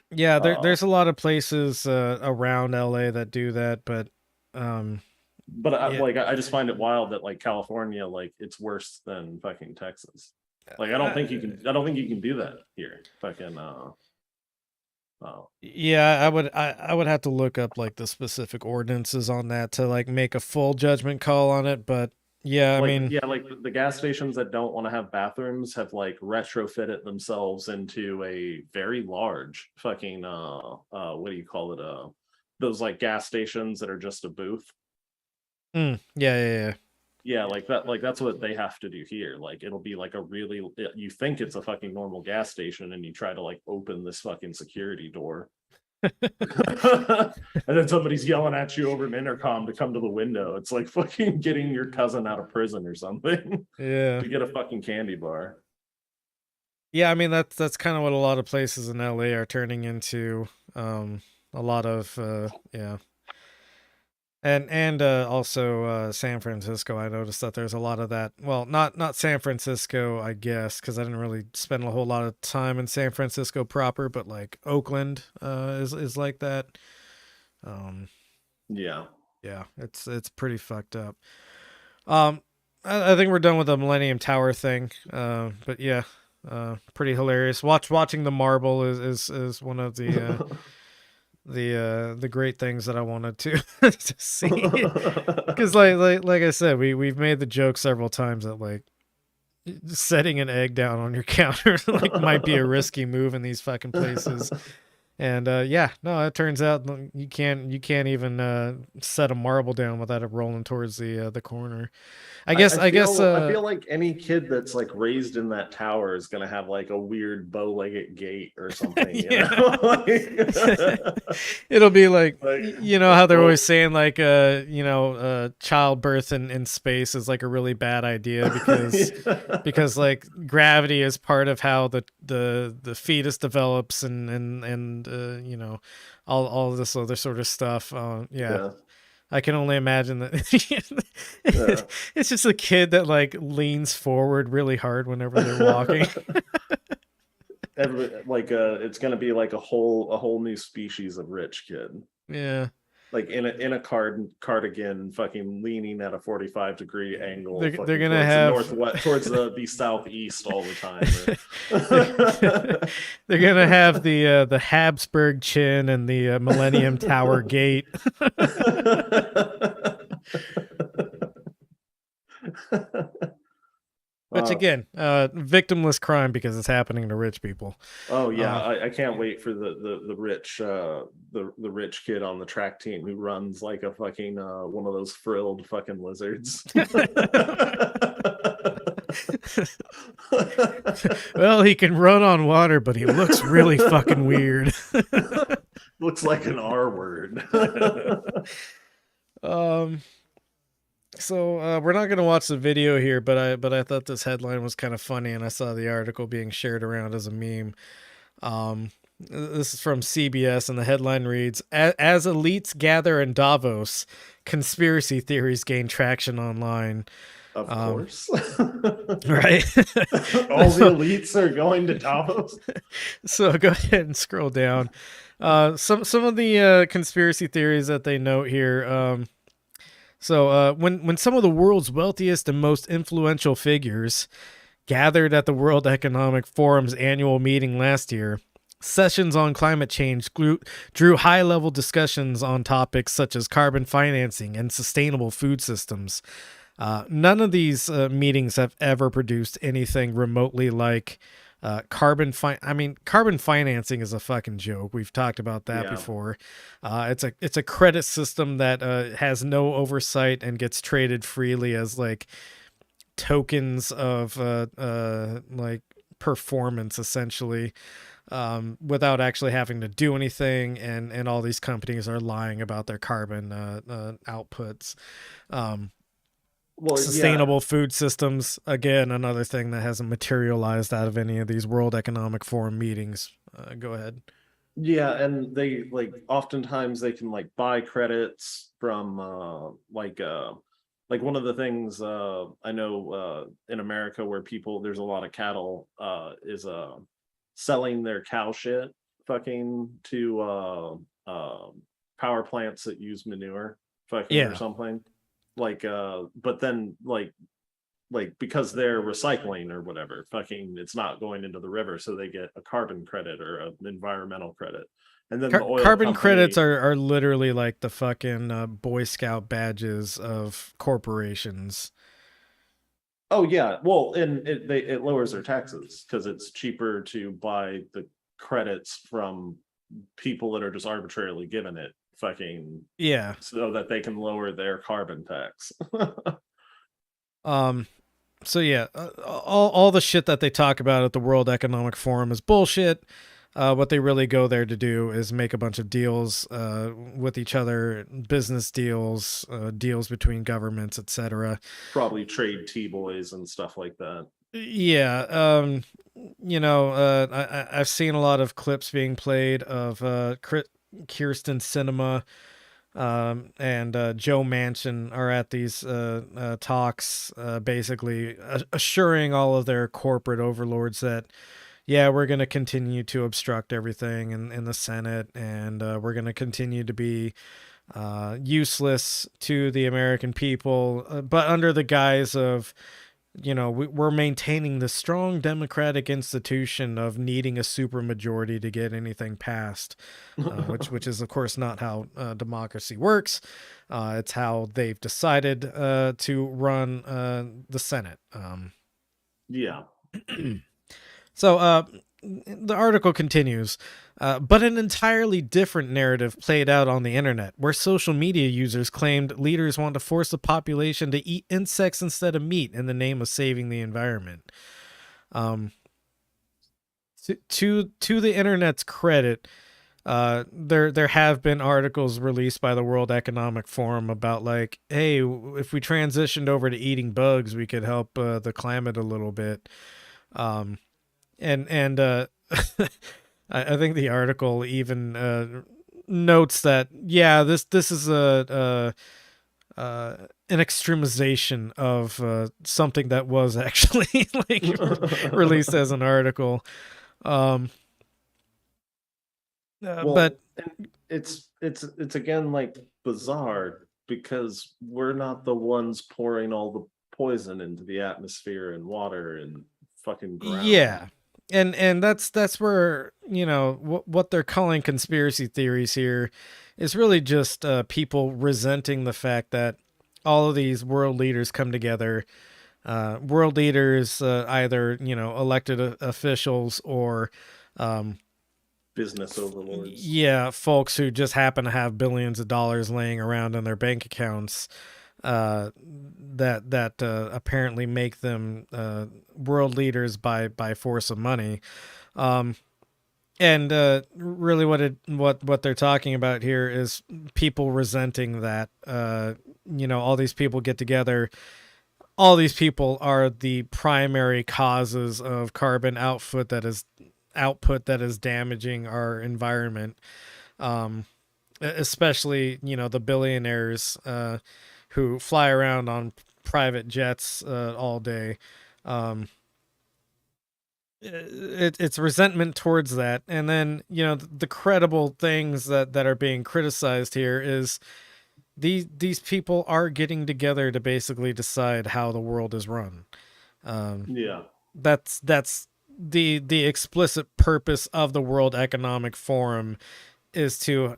Yeah, there's a lot of places around LA that do that, but But I just find it wild that like California, like it's worse than fucking Texas. Like I don't think you can do that here. Fucking yeah, I would have to look up like the specific ordinances on that to like make a full judgment call on it, but yeah, I mean, yeah, like the gas stations that don't want to have bathrooms have like retrofitted themselves into a very large fucking what do you call it? Those like gas stations that are just a booth. Yeah. Yeah, like that, like that's what they have to do here. Like it'll be like you think it's a fucking normal gas station and you try to like open this fucking security door. And then somebody's yelling at you over an intercom to come to the window. It's like fucking getting your cousin out of prison or something. Yeah. To get a fucking candy bar. Yeah, I mean that's kind of what a lot of places in LA are turning into. A lot of yeah. And also San Francisco, I noticed that there's a lot of that. Well, not San Francisco, I guess, because I didn't really spend a whole lot of time in San Francisco proper, but like Oakland is like that. Yeah, it's pretty fucked up. I think we're done with the Millennium Tower thing. But yeah, pretty hilarious. Watching the marble is one of the the great things that I wanted to to see, because like I said, we've made the joke several times that like setting an egg down on your counter like might be a risky move in these fucking places. And yeah, no, it turns out you can't even set a marble down without it rolling towards the corner. I feel like any kid that's like raised in that tower is gonna have like a weird bow-legged gait or something. You know? It'll be like you know how they're always saying like childbirth in space is like a really bad idea because because like gravity is part of how the fetus develops and you know all this other sort of stuff. Yeah. I can only imagine that it's just a kid that like leans forward really hard whenever they're walking. It's gonna be like a whole new species of rich kid. Yeah. Like in a cardigan, fucking leaning at a 45-degree angle. They're gonna have towards the southeast all the time. They're gonna have the Habsburg chin and the Millennium Tower gait. Which again, victimless crime because it's happening to rich people. Oh yeah, I can't wait for the rich the rich kid on the track team who runs like a fucking one of those frilled fucking lizards. Well, he can run on water, but he looks really fucking weird. Looks like an R word. So we're not gonna watch the video here, but I thought this headline was kind of funny, and I saw the article being shared around as a meme. This is from CBS, and the headline reads: As elites gather in Davos, conspiracy theories gain traction online. Of course. Right? All the elites are going to Davos. So go ahead and scroll down. Some of the conspiracy theories that they note here. So when some of the world's wealthiest and most influential figures gathered at the World Economic Forum's annual meeting last year, sessions on climate change drew high-level discussions on topics such as carbon financing and sustainable food systems. None of these meetings have ever produced anything remotely like carbon financing is a fucking joke. We've talked about that before. It's a credit system that has no oversight and gets traded freely as like tokens of like performance, essentially, without actually having to do anything. And all these companies are lying about their carbon outputs. Sustainable food systems, again, another thing that hasn't materialized out of any of these World Economic Forum meetings. Go ahead. Yeah, and they like oftentimes they can like buy credits from like one of the things I know in America where there's a lot of cattle is selling their cow shit fucking to power plants that use manure fucking or something. Like but then like because they're recycling or whatever, fucking it's not going into the river, so they get a carbon credit or an environmental credit. And then the oil carbon credits are literally like the fucking Boy Scout badges of corporations. Oh yeah, well, and it lowers their taxes because it's cheaper to buy the credits from people that are just arbitrarily given it fucking so that they can lower their carbon tax. So yeah, all the shit that they talk about at the World Economic Forum is bullshit. What they really go there to do is make a bunch of deals with each other, business deals, deals between governments, etc. Probably trade T-boys and stuff like that. Yeah, I've seen a lot of clips being played of Kirsten Sinema and Joe Manchin are at these talks, basically assuring all of their corporate overlords that, yeah, we're going to continue to obstruct everything in the Senate, and we're going to continue to be useless to the American people, but under the guise of, we're maintaining the strong democratic institution of needing a supermajority to get anything passed, which is, of course, not how democracy works. It's how they've decided to run the Senate. Yeah. So the article continues, but an entirely different narrative played out on the internet, where social media users claimed leaders want to force the population to eat insects instead of meat in the name of saving the environment. To the internet's credit, there have been articles released by the World Economic Forum about like, hey, if we transitioned over to eating bugs, we could help the climate a little bit. And I think the article even notes that, yeah, this is an extremization of something that was actually like released as an article. But it's again like bizarre because we're not the ones pouring all the poison into the atmosphere and water and fucking ground. Yeah. And that's where, what they're calling conspiracy theories here is really just people resenting the fact that all of these world leaders come together world leaders, either elected officials or Business overlords. yeah, folks who just happen to have billions of dollars laying around in their bank accounts, that apparently make them world leaders by force of money. And really what they're talking about here is people resenting that. All these people get together. All these people are the primary causes of carbon output that is damaging our environment. Especially, the billionaires who fly around on private jets all day. It's resentment towards that. And then, the credible things that are being criticized here is these people are getting together to basically decide how the world is run. Yeah. That's the explicit purpose of the World Economic Forum, is to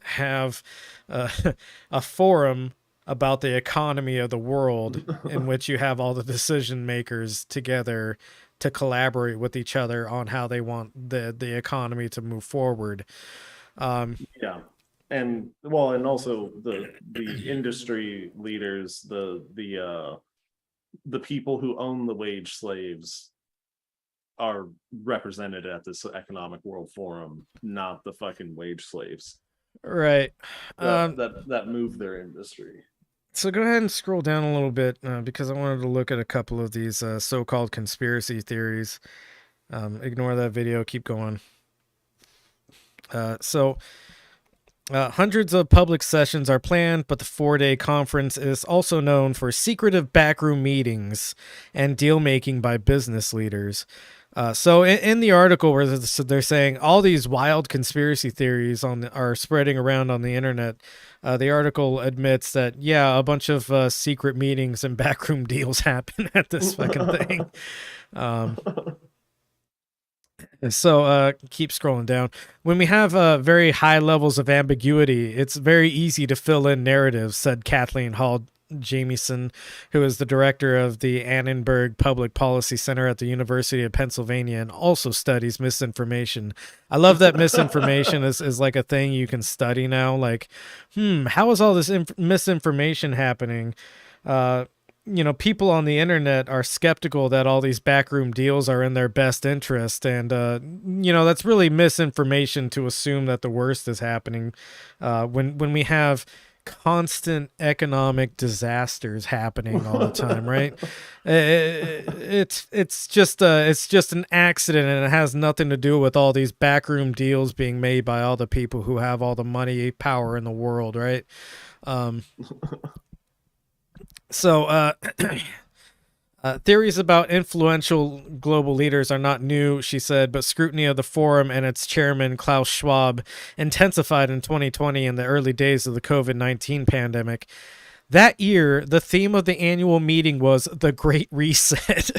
have a forum about the economy of the world in which you have all the decision makers together to collaborate with each other on how they want the economy to move forward. Yeah. And also the industry leaders, the people who own the wage slaves are represented at this Economic World Forum, not the fucking wage slaves. Right. That move their industry. So go ahead and scroll down a little bit because I wanted to look at a couple of these so-called conspiracy theories. Ignore that video. Keep going. Hundreds of public sessions are planned, but the 4-day conference is also known for secretive backroom meetings and deal-making by business leaders. So in the article where they're saying all these wild conspiracy theories are spreading around on the internet, the article admits that, yeah, a bunch of secret meetings and backroom deals happen at this fucking thing. So keep scrolling down. When we have very high levels of ambiguity, it's very easy to fill in narratives, said Kathleen Hall Jamieson, who is the director of the Annenberg Public Policy Center at the University of Pennsylvania and also studies misinformation. I love that misinformation is like a thing you can study now. Like, how is all this misinformation happening? People on the internet are skeptical that all these backroom deals are in their best interest. And, that's really misinformation to assume that the worst is happening when we have constant economic disasters happening all the time, right? It's just an accident, and it has nothing to do with all these backroom deals being made by all the people who have all the money, power in the world, right? Theories about influential global leaders are not new, she said, but scrutiny of the forum and its chairman, Klaus Schwab, intensified in 2020 in the early days of the COVID-19 pandemic. That year, the theme of the annual meeting was the Great Reset.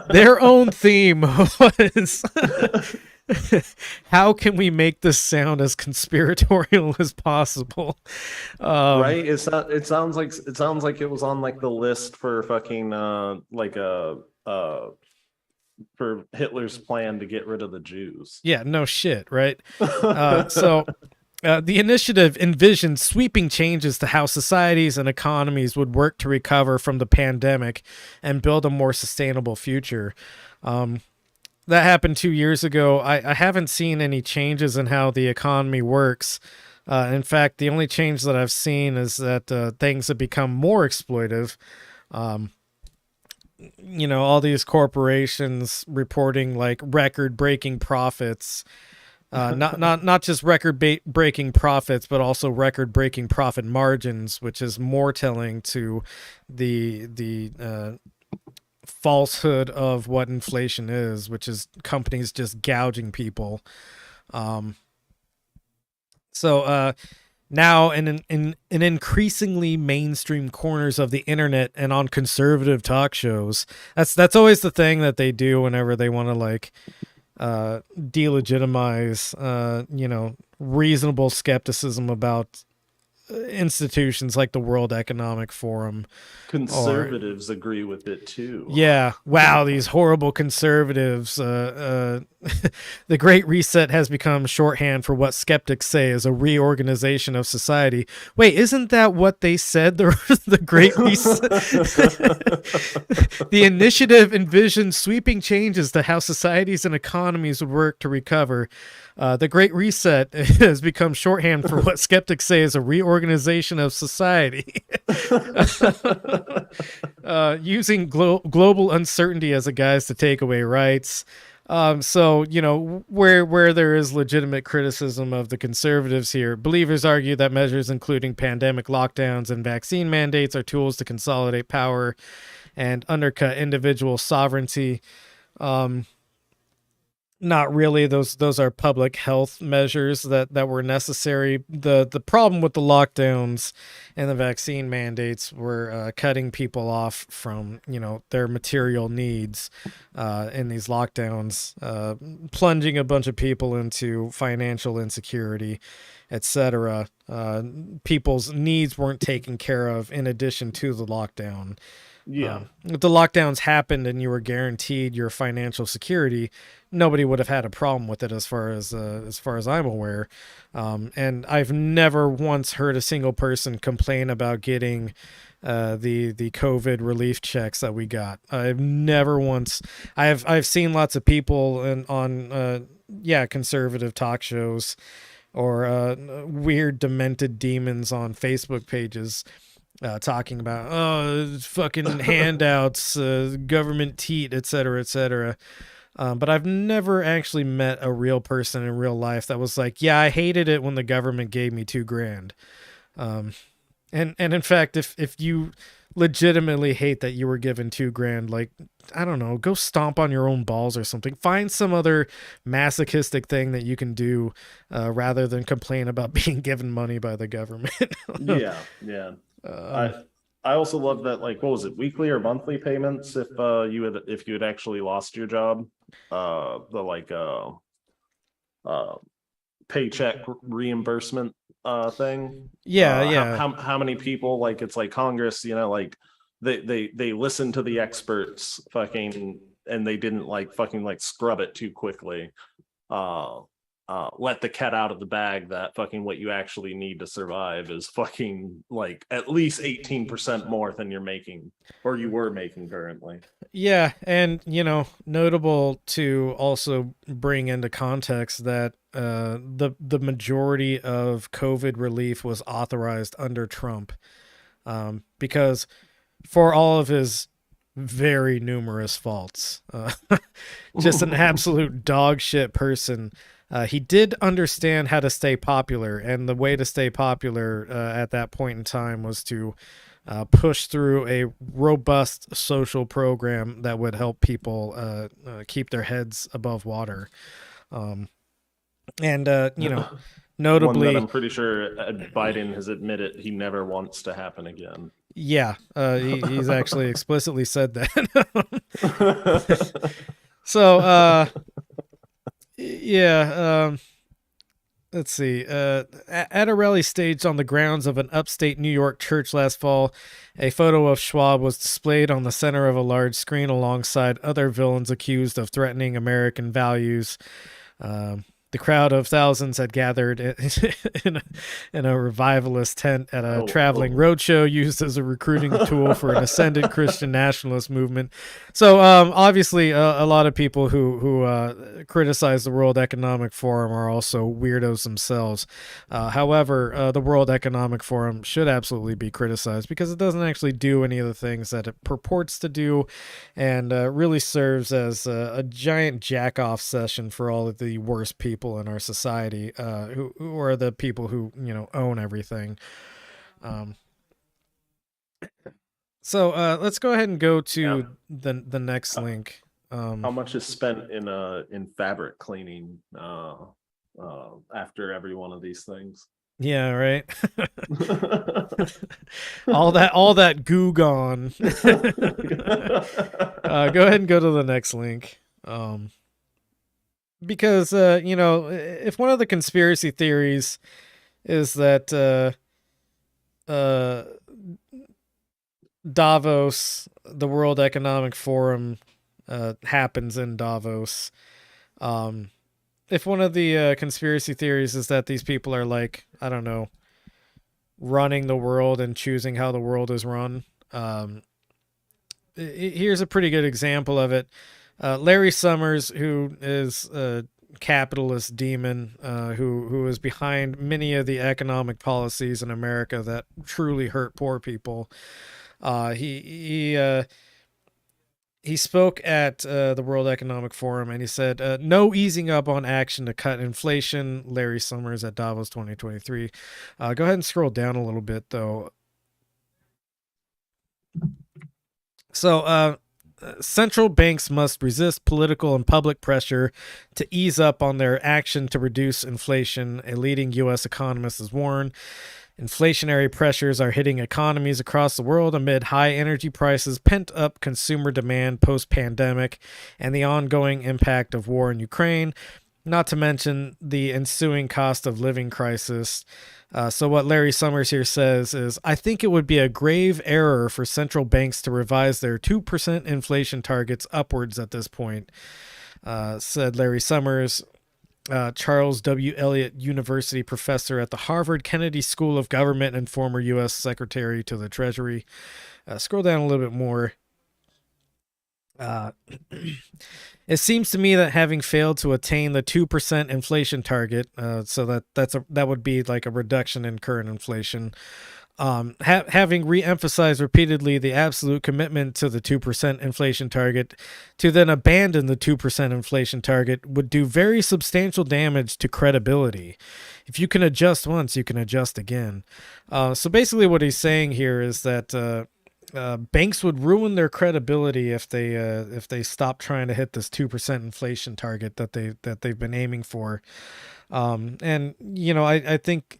Their own theme was how can we make this sound as conspiratorial as possible? Right? It sounds like it was on like the list for fucking for Hitler's plan to get rid of the Jews. Yeah, no shit, right? The initiative envisioned sweeping changes to how societies and economies would work to recover from the pandemic and build a more sustainable future. That happened 2 years ago. I haven't seen any changes in how the economy works. In fact, the only change that I've seen is that things have become more exploitive. All these corporations reporting like record-breaking profits. Not just record-breaking profits, but also record-breaking profit margins, which is more telling to the falsehood of what inflation is, which is companies just gouging people. Now in increasingly mainstream corners of the internet and on conservative talk shows, that's always the thing that they do whenever they want to like delegitimize reasonable skepticism about institutions like the World Economic Forum. Conservatives agree with it too. Yeah. Wow. These horrible conservatives. The Great Reset has become shorthand for what skeptics say is a reorganization of society. Wait, isn't that what they said? The Great Reset. The initiative envisioned sweeping changes to how societies and economies would work to recover. The Great Reset has become shorthand for what skeptics say is a reorganization of society. Using global uncertainty as a guise to take away rights. So, where there is legitimate criticism of the conservatives here, believers argue that measures including pandemic lockdowns and vaccine mandates are tools to consolidate power and undercut individual sovereignty. Not really. Those are public health measures that were necessary. The problem with the lockdowns and the vaccine mandates were cutting people off from their material needs in these lockdowns, plunging a bunch of people into financial insecurity, etc. People's needs weren't taken care of in addition to the lockdown. Yeah. If the lockdowns happened and you were guaranteed your financial security, nobody would have had a problem with it as far as I'm aware. And I've never once heard a single person complain about getting the COVID relief checks that we got. I've never once. I've seen lots of people on conservative talk shows or weird demented demons on Facebook pages talking about fucking handouts, government teat, etc., etc. But I've never actually met a real person in real life that was like, yeah, I hated it when the government gave me $2,000. And in fact, if you legitimately hate that you were given $2,000, like, I don't know, go stomp on your own balls or something. Find some other masochistic thing that you can do rather than complain about being given money by the government. Yeah. I also love that, like, what was it, weekly or monthly payments if you had actually lost your job, the paycheck reimbursement thing. Yeah. How many people, like, it's like Congress, like they listen to the experts fucking, and they didn't fucking scrub it too quickly. Let the cat out of the bag that fucking what you actually need to survive is fucking at least 18% more than you're making or you were making currently. Yeah, and notable to also bring into context that the majority of COVID relief was authorized under Trump, because for all of his very numerous faults, just an absolute dog shit person. He did understand how to stay popular, and the way to stay popular at that point in time was to push through a robust social program that would help people keep their heads above water. Notably, one that I'm pretty sure Biden has admitted he never wants to happen again. Yeah, he's actually explicitly said that. So, yeah, let's see. At a rally staged on the grounds of an upstate New York church last fall, a photo of Schwab was displayed on the center of a large screen alongside other villains accused of threatening American values. The crowd of thousands had gathered in a revivalist tent at a traveling roadshow used as a recruiting tool for an ascendant Christian nationalist movement. So obviously, a lot of people who criticize the World Economic Forum are also weirdos themselves. However, the World Economic Forum should absolutely be criticized because it doesn't actually do any of the things that it purports to do, and really serves as a giant jack-off session for all of the worst people in our society, who are the people who own everything. So let's go ahead and go to the next link. How much is spent in fabric cleaning after every one of these things? Yeah, right. all that goo gone. Go ahead and go to the next link. Because if one of the conspiracy theories is that uh, Davos, the World Economic Forum, happens in Davos. If one of the conspiracy theories is that these people are like, I don't know, running the world and choosing how the world is run, here's a pretty good example of it. Larry Summers, who is a capitalist demon, who is behind many of the economic policies in America that truly hurt poor people. He spoke at the World Economic Forum, and he said, no easing up on action to cut inflation. Larry Summers at Davos 2023. Go ahead and scroll down a little bit, though. So, central banks must resist political and public pressure to ease up on their action to reduce inflation, a leading U.S. economist has warned. Inflationary pressures are hitting economies across the world amid high energy prices, pent-up consumer demand post-pandemic, and the ongoing impact of war in Ukraine, not to mention the ensuing cost of living crisis. So what Larry Summers here says is, I think it would be a grave error for central banks to revise their 2% inflation targets upwards at this point, said Larry Summers. Charles W. Eliot University professor at the Harvard Kennedy School of Government and former U.S. Secretary to the Treasury. Scroll down a little bit more. It seems to me that having failed to attain the 2% inflation target, so that would be like a reduction in current inflation, having re-emphasized repeatedly the absolute commitment to the 2% inflation target, to then abandon the 2% inflation target would do very substantial damage to credibility. If you can adjust once, you can adjust again. So basically what he's saying here is that banks would ruin their credibility if they stop trying to hit this 2% inflation target that they've been aiming for. And you know, I think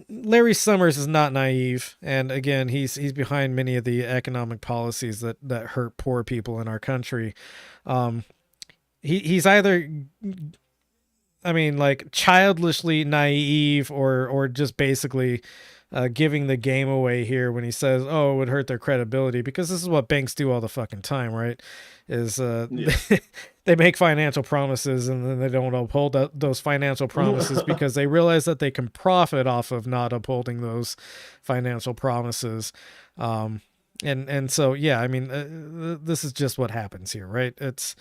Larry Summers is not naive, and again, he's behind many of the economic policies that hurt poor people in our country. He's either, I mean, like childishly naive, or just basically giving the game away here when he says, "Oh, it would hurt their credibility," because this is what banks do all the fucking time, right? Is they make financial promises and then they don't uphold those financial promises because they realize that they can profit off of not upholding those financial promises. And so, yeah, I mean, this is just what happens here, right? It's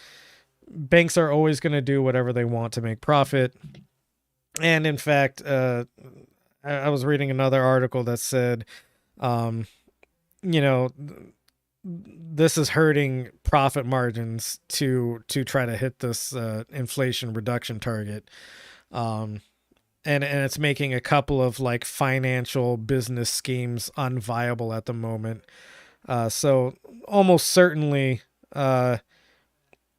banks are always going to do whatever they want to make profit. And in fact, I was reading another article that said, you know, this is hurting profit margins to try to hit this inflation reduction target. And it's making a couple of like financial business schemes unviable at the moment. So almost certainly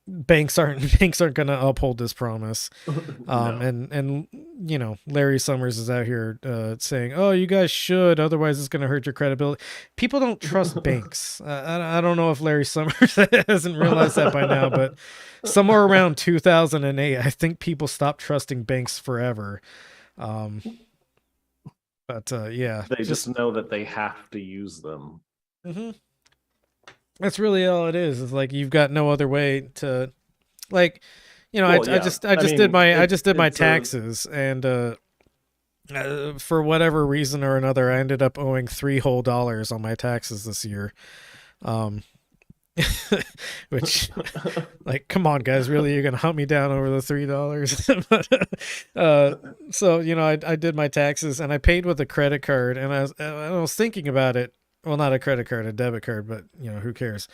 banks aren't going to uphold this promise. No. And you know, Larry Summers is out here saying, "Oh, you guys should, otherwise it's going to hurt your credibility." People don't trust banks. I don't know if Larry Summers hasn't realized that by now, but somewhere around 2008, I think people stopped trusting banks forever. But yeah, They just know that they have to use them. Mm-hmm. That's really all it is. It's like you've got no other way to, like, you know, Well, I yeah. just I did mean, my it's taxes, and for whatever reason or another, I ended up owing $3 whole on my taxes this year. Which, like, come on, guys, really, you're gonna hunt me down over the $3? But, so you know, I did my taxes and I paid with a credit card, and I was thinking about it. Well, not a credit card, a debit card, but you know, who cares?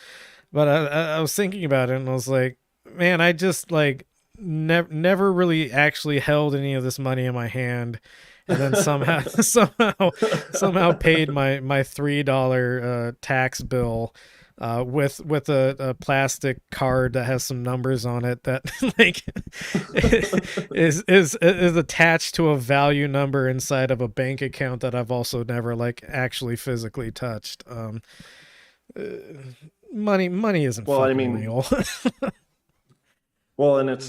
But I was thinking about it, and I was like, man, I just like never really actually held any of this money in my hand, and then somehow somehow paid my $3 tax bill with a plastic card that has some numbers on it that like is attached to a value number inside of a bank account that I've also never like actually physically touched. Money isn't Well, I fucking mean, real. Well, and it's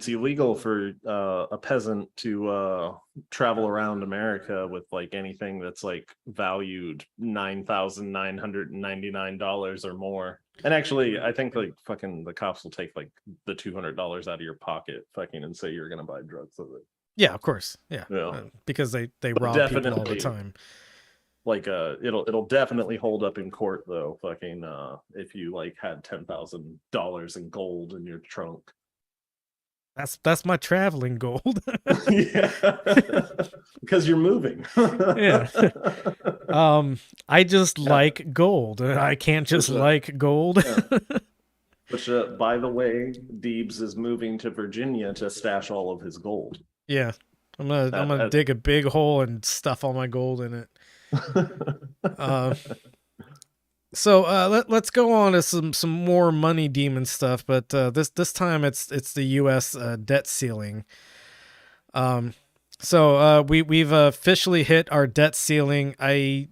illegal for a peasant to travel around America with like anything that's like valued $9,999 or more. And actually, I think like fucking the cops will take like the $200 out of your pocket, fucking, and say you're gonna buy drugs with it. Yeah, of course. Yeah, Yeah. because they But rob people all the definitely, time. like it'll definitely hold up in court though. Fucking if you like had $10,000 in gold in your trunk. That's my traveling gold. Yeah, because you're moving. Yeah. I just like gold. I can't just Sure. like gold. Yeah. Which, by the way, Deebs is moving to Virginia to stash all of his gold. Yeah. I'm gonna dig a big hole and stuff all my gold in it. So let's go on to some more money demon stuff, but this time it's the U.S. Debt ceiling. So we've officially hit our debt ceiling. I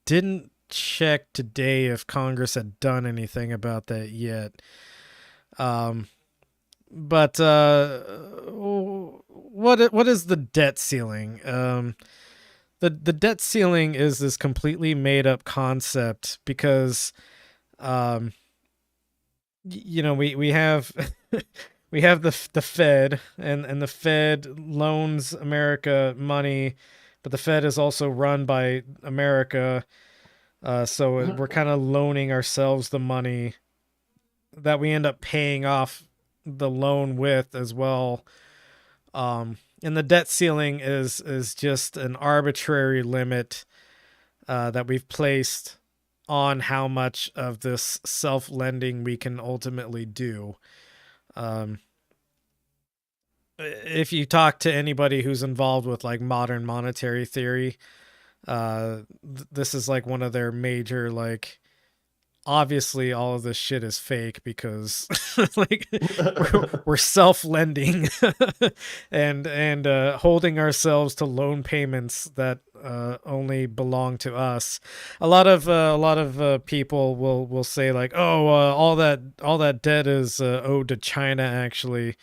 didn't check today if Congress had done anything about that yet. But what is the debt ceiling? The debt ceiling is this completely made up concept because we have we have the Fed, and the Fed loans America money, but the Fed is also run by America, so we're kind of loaning ourselves the money that we end up paying off the loan with as well. And the debt ceiling is just an arbitrary limit that we've placed on how much of this self-lending we can ultimately do. If you talk to anybody who's involved with like modern monetary theory, this is like one of their major, like, obviously all of this shit is fake because like we're self-lending and holding ourselves to loan payments that only belong to us. A lot of people will say like, oh, all that debt is owed to China. Actually,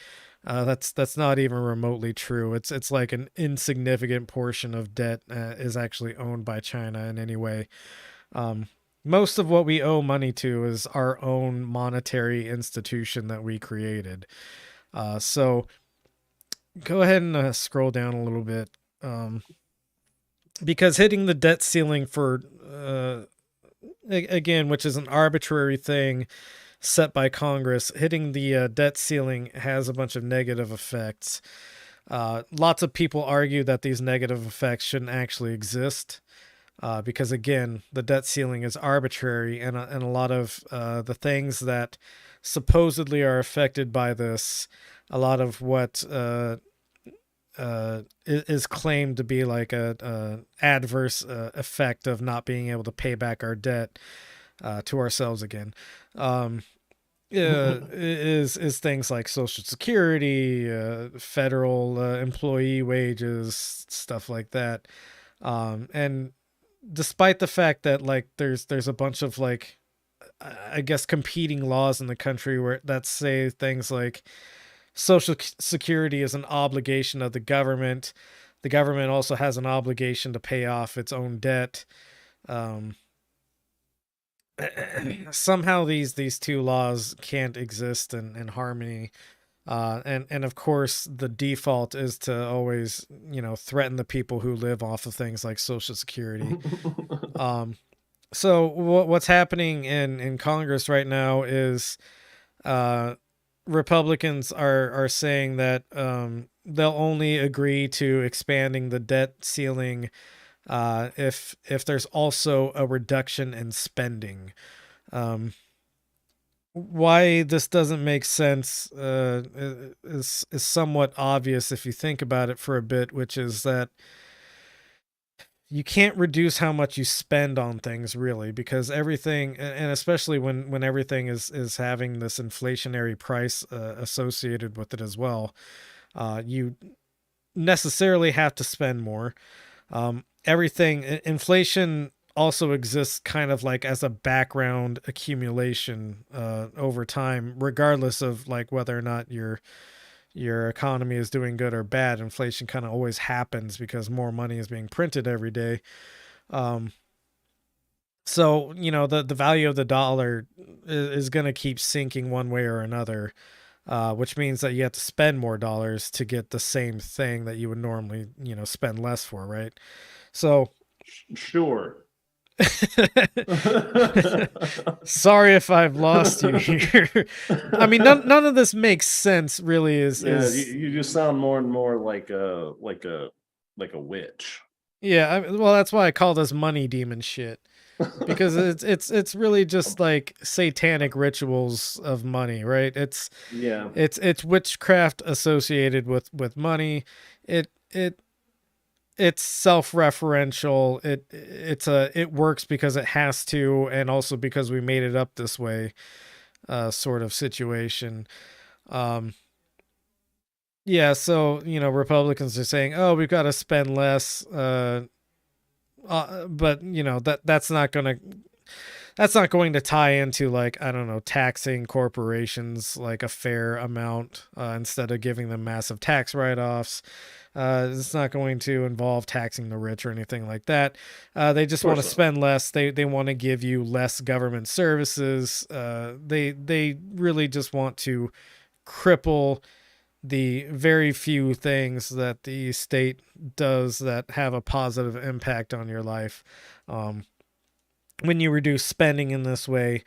that's not even remotely true. It's like an insignificant portion of debt is actually owned by China in any way. Most of what we owe money to is our own monetary institution that we created. So go ahead and scroll down a little bit. Because hitting the debt ceiling for, again, which is an arbitrary thing set by Congress, hitting the debt ceiling has a bunch of negative effects. Lots of people argue that these negative effects shouldn't actually exist. Because again, the debt ceiling is arbitrary, and a lot of the things that supposedly are affected by this, a lot of what is claimed to be like a adverse effect of not being able to pay back our debt to ourselves again, is things like Social Security, federal employee wages, stuff like that, and despite the fact that like there's a bunch of like, I guess, competing laws in the country that say things like Social Security is an obligation of the government. The government also has an obligation to pay off its own debt. Somehow these two laws can't exist in harmony. And of course, the default is to always, threaten the people who live off of things like Social Security. So what's happening in Congress right now is Republicans are saying that they'll only agree to expanding the debt ceiling if there's also a reduction in spending. Why this doesn't make sense is somewhat obvious if you think about it for a bit, which is that you can't reduce how much you spend on things, really, because everything, and especially when everything is having this inflationary price associated with it as well, you necessarily have to spend more. Inflation also exists kind of like as a background accumulation over time, regardless of like whether or not your economy is doing good or bad. Inflation kind of always happens because more money is being printed every day. So, you know, the value of the dollar is going to keep sinking one way or another, which means that you have to spend more dollars to get the same thing that you would normally, you know, spend less for, right? So, Sure. sorry if I've lost you here. I mean, none of this makes sense, really. You just sound more and more like a witch. Yeah. Well, that's why I call this money demon shit, because it's really just like satanic rituals of money, right? Yeah. It's witchcraft associated with money. It's self-referential. It works because it has to, and also because we made it up this way, sort of situation. Yeah, so you know, Republicans are saying, "Oh, we've got to spend less," but you know that's not going to tie into, like, I don't know, taxing corporations like a fair amount instead of giving them massive tax write-offs. It's not going to involve taxing the rich or anything like that. They just want to spend less. They want to give you less government services. They really just want to cripple the very few things that the state does that have a positive impact on your life. When you reduce spending in this way,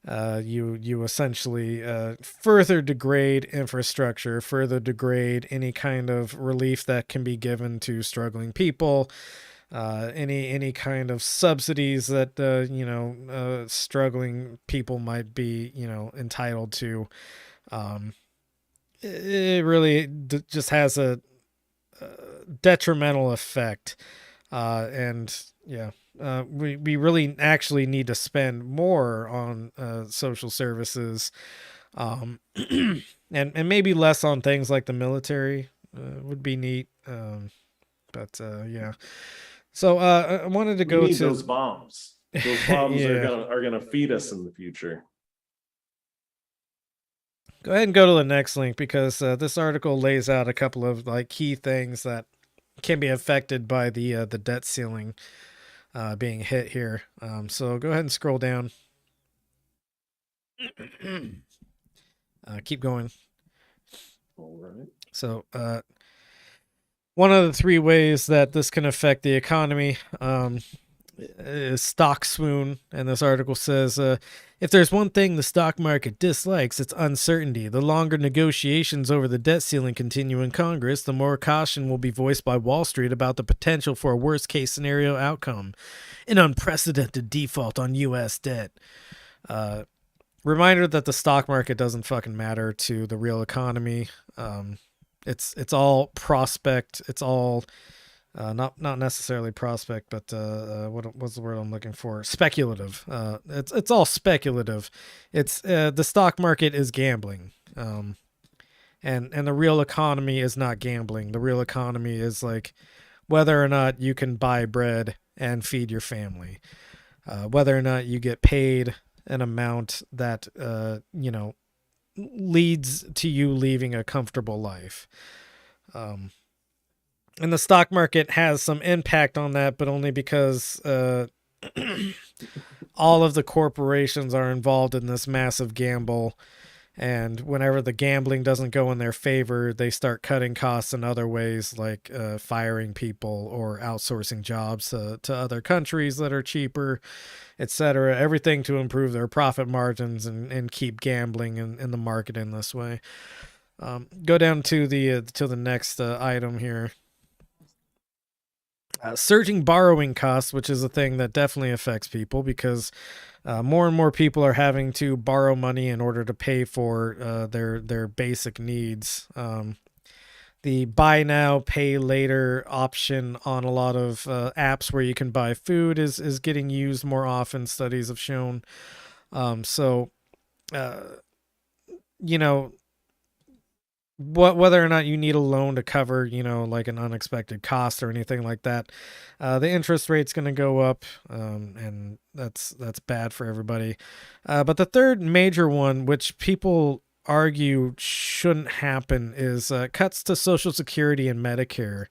you essentially further degrade infrastructure, further degrade any kind of relief that can be given to struggling people, any kind of subsidies that struggling people might be entitled to. It really just has a detrimental effect, and yeah. We really actually need to spend more on social services, and maybe less on things like the military would be neat. But yeah. So I wanted to go to those bombs. Those bombs yeah. are gonna feed us in the future. Go ahead and go to the next link, because this article lays out a couple of like key things that can be affected by the debt ceiling being hit here. So go ahead and scroll down. Keep going. All right. So one of the three ways that this can affect the economy is stock swoon. And this article says, if there's one thing the stock market dislikes, it's uncertainty. The longer negotiations over the debt ceiling continue in Congress, the more caution will be voiced by Wall Street about the potential for a worst-case scenario outcome, an unprecedented default on U.S. debt. Reminder that the stock market doesn't fucking matter to the real economy. It's all prospect. It's all not necessarily prospect, but what's the word I'm looking for? Speculative. It's all speculative. It's the stock market is gambling, and the real economy is not gambling. The real economy is like whether or not you can buy bread and feed your family, whether or not you get paid an amount that leads to you living a comfortable life. And the stock market has some impact on that, but only because all of the corporations are involved in this massive gamble. And whenever the gambling doesn't go in their favor, they start cutting costs in other ways, like firing people or outsourcing jobs to other countries that are cheaper, etc. Everything to improve their profit margins and keep gambling in the market in this way. Go down to the next item here. Surging borrowing costs, which is a thing that definitely affects people, because more and more people are having to borrow money in order to pay for their basic needs. The buy now, pay later option on a lot of apps where you can buy food is getting used more often, studies have shown. whether or not you need a loan to cover, like an unexpected cost or anything like that, the interest rate's going to go up, and that's bad for everybody. But the third major one, which people argue shouldn't happen, is cuts to Social Security and Medicare.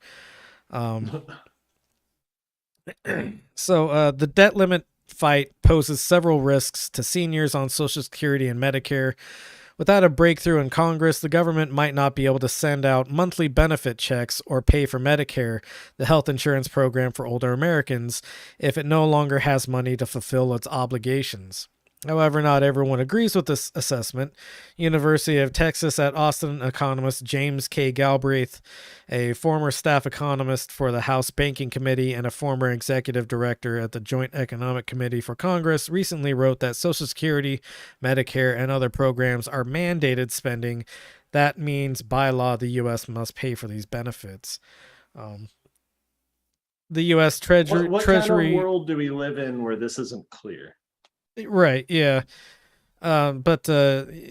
So the debt limit fight poses several risks to seniors on Social Security and Medicare. Without a breakthrough in Congress, the government might not be able to send out monthly benefit checks or pay for Medicare, the health insurance program for older Americans, if it no longer has money to fulfill its obligations. However, not everyone agrees with this assessment. University of Texas at Austin economist James K. Galbraith, a former staff economist for the House Banking Committee and a former executive director at the Joint Economic Committee for Congress, recently wrote that Social Security, Medicare, and other programs are mandated spending. That means by law the U.S. must pay for these benefits. The U.S. Treasury... What kind of world do we live in where this isn't clear? Right, yeah. But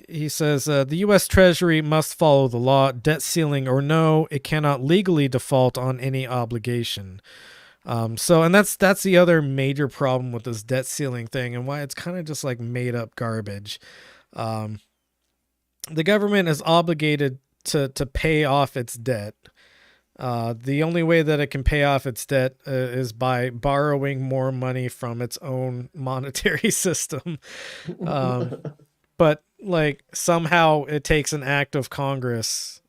he says the U.S. Treasury must follow the law, debt ceiling or no, it cannot legally default on any obligation. And that's the other major problem with this debt ceiling thing and why it's kind of just like made up garbage. The government is obligated to pay off its debt. The only way that it can pay off its debt is by borrowing more money from its own monetary system. But like somehow it takes an act of Congress,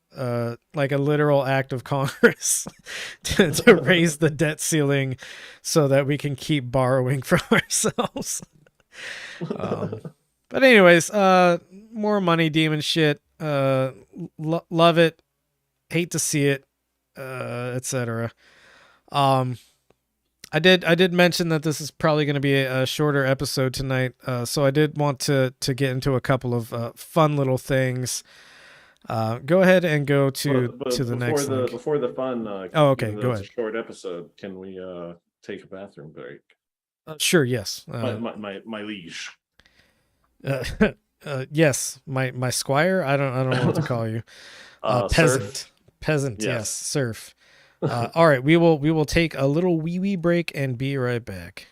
like a literal act of Congress to raise the debt ceiling so that we can keep borrowing from ourselves. But anyways, more money demon shit. Love it. Hate to see it. Etc. I did mention that this is probably going to be a shorter episode tonight, so I did want to get into a couple of fun little things. Go ahead and go to the next link. Before the fun. Oh, okay. Go ahead. It's a short episode. Can we take a bathroom break? Sure. Yes. My liege. Yes. My squire. I don't know what to call you. Peasant. Surf? Peasant, yes, surf. All right, we will take a little wee break and be right back.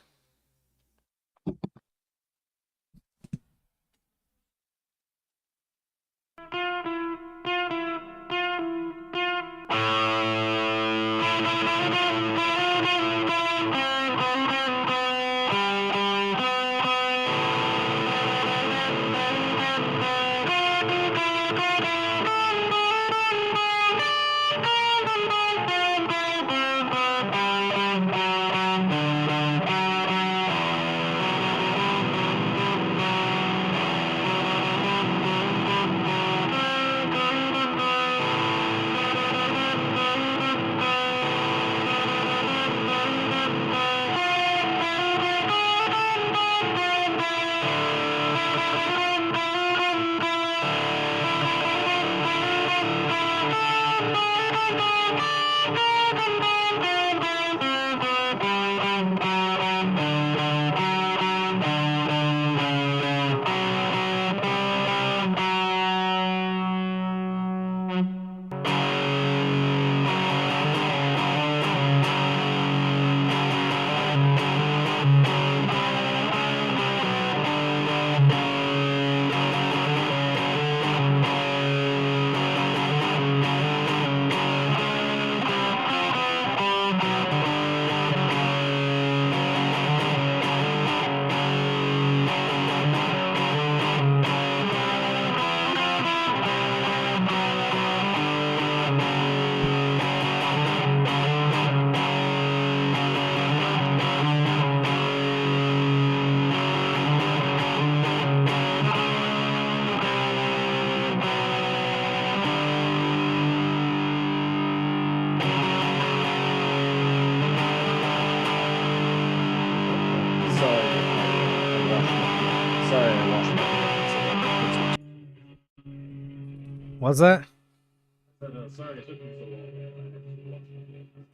What's that?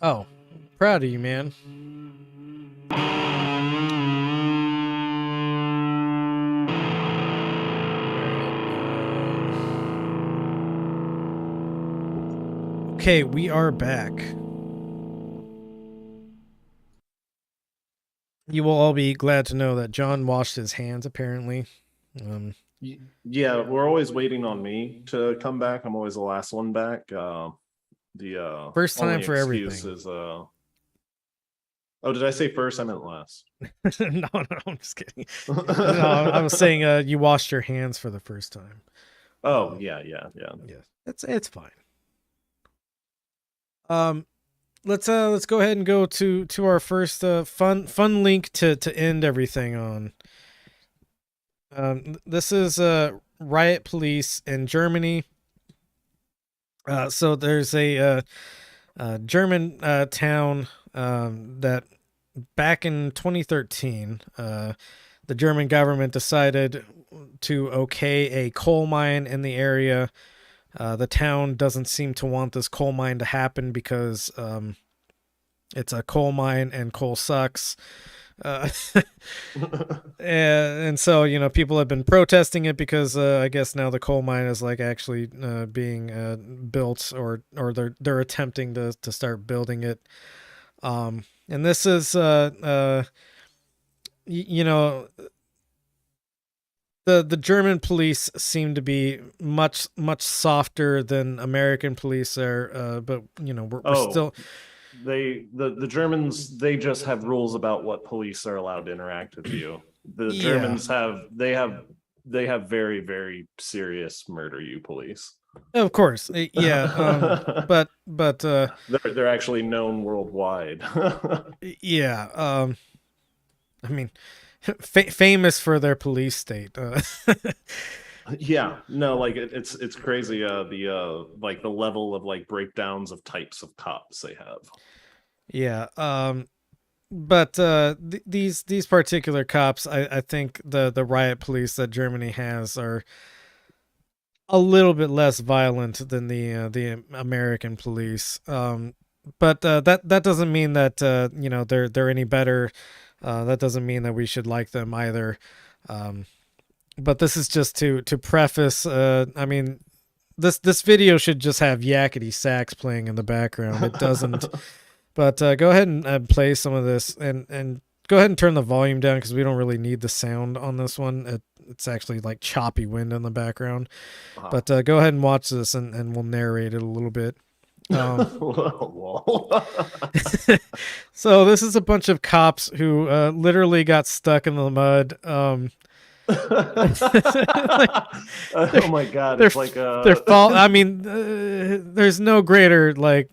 Oh, proud of you, man. Okay, we are back. You will all be glad to know that John washed his hands, apparently. Yeah, we're always waiting on me to come back. I'm always the last one back. The First time only for excuse everything. is oh, did I say first? I meant last. No, I'm just kidding. No, I was saying you washed your hands for the first time. Oh, yeah. Yes, it's fine. Let's go ahead and go to our first fun link to end everything on. This is riot police in Germany. So there's a German town that back in 2013, the German government decided to okay a coal mine in the area. The town doesn't seem to want this coal mine to happen because it's a coal mine and coal sucks. And so, you know, people have been protesting it because I guess now the coal mine is like actually being built, or they're attempting to start building it. And this is you know, the German police seem to be much softer than American police are, but you know, we're still. The Germans, they just have rules about what police are allowed to interact with you. The Germans have very, very serious murder you police. Of course, yeah. But they're actually known worldwide. Yeah. I mean, famous for their police state. Yeah, no, like it's crazy. The like the level of like breakdowns of types of cops they have. Yeah. But these particular cops, I think the riot police that Germany has are a little bit less violent than the American police. But that doesn't mean that you know, they're any better. That doesn't mean that we should like them either. But this is just to preface. I mean, this video should just have yakety sax playing in the background. It doesn't. But go ahead and play some of this, and go ahead and turn the volume down because we don't really need the sound on this one. It's actually like choppy wind in the background. But go ahead and watch this, and we'll narrate it a little bit. So this is a bunch of cops who literally got stuck in the mud. Oh my god, it's like I mean, there's no greater like.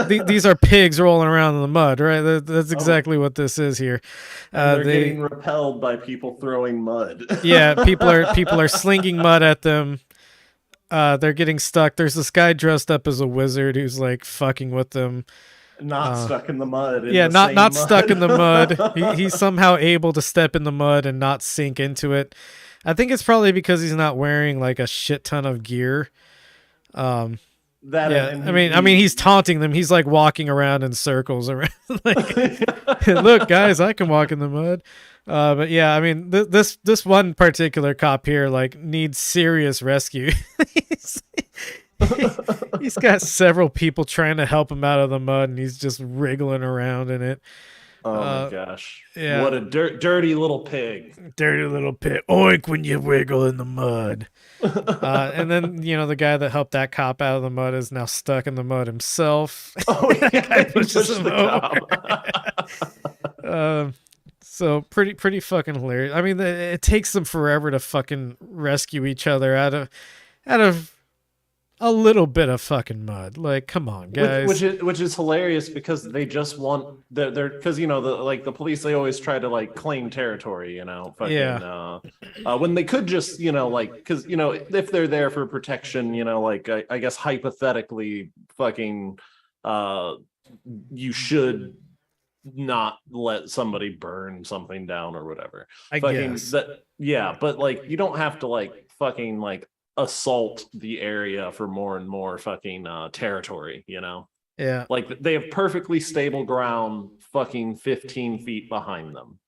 These are pigs rolling around in the mud, right? That's exactly what this is here. They're getting repelled by people throwing mud. Yeah, people are slinging mud at them. They're getting stuck. There's this guy dressed up as a wizard who's like fucking with them. Not stuck in the mud. Not stuck in the mud. He's somehow able to step in the mud and not sink into it. I think it's probably because he's not wearing like a shit ton of gear. I mean, he's taunting them. He's like walking around in circles around. Like, look, guys, I can walk in the mud. But yeah, I mean, this one particular cop here like needs serious rescue. He's got several people trying to help him out of the mud, and he's just wriggling around in it. Oh my gosh! Yeah, what a dirty little pig! Dirty little pig! Oink when you wiggle in the mud. And then, you know, the guy that helped that cop out of the mud is now stuck in the mud himself. Oh yeah, he pushes him over. So pretty fucking hilarious. I mean, it takes them forever to fucking rescue each other out of a little bit of fucking mud. Like, come on, guys. Which is hilarious because they just want they're because you know the police, they always try to like claim territory, you know, when they could just, you know, like, because you know, if they're there for protection, you know, like I guess hypothetically fucking you should not let somebody burn something down or whatever. I guess yeah, but like you don't have to like fucking like assault the area for more and more fucking territory, you know? Yeah. Like they have perfectly stable ground fucking 15 feet behind them.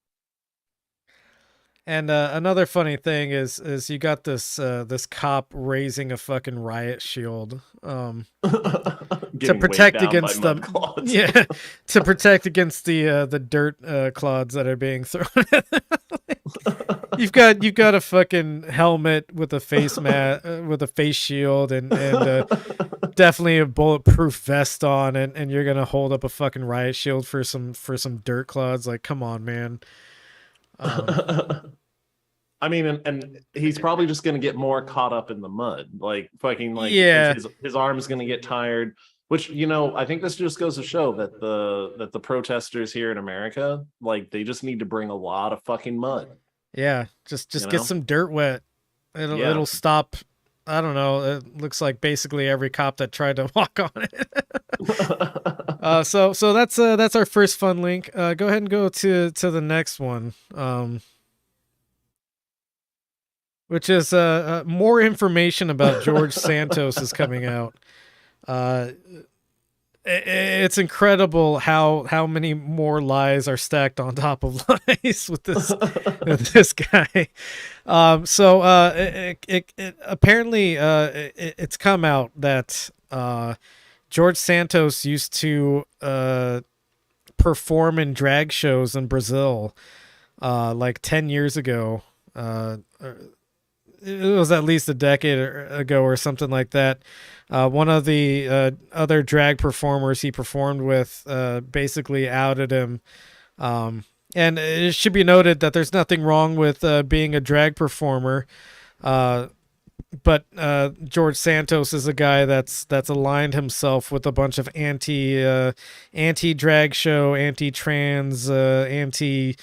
And another funny thing is you got this this cop raising a fucking riot shield to Getting weighed protect down by against mud the clods. yeah to protect against the dirt clods that are being thrown at them. You've got a fucking helmet with a face with a face shield and definitely a bulletproof vest on, and you're gonna hold up a fucking riot shield for some dirt clods. Like, come on, man. I mean, and he's probably just gonna get more caught up in the mud. Like fucking like Yeah. his arm's gonna get tired. Which, you know, I think this just goes to show that the protesters here in America, like they just need to bring a lot of fucking mud. Yeah, just You get know? some dirt wet. Yeah. It'll stop. I don't know. It looks like basically every cop that tried to walk on it. So that's our first fun link. Go ahead and go to the next one. Which is more information about George Santos is coming out. It's incredible how many more lies are stacked on top of lies with this guy. It apparently it's come out that George Santos used to perform in drag shows in Brazil like 10 years ago. It was at least a decade ago or something like that. One of the other drag performers he performed with basically outed him. And it should be noted that there's nothing wrong with being a drag performer. But George Santos is a guy that's aligned himself with a bunch of anti drag show, anti trans, anti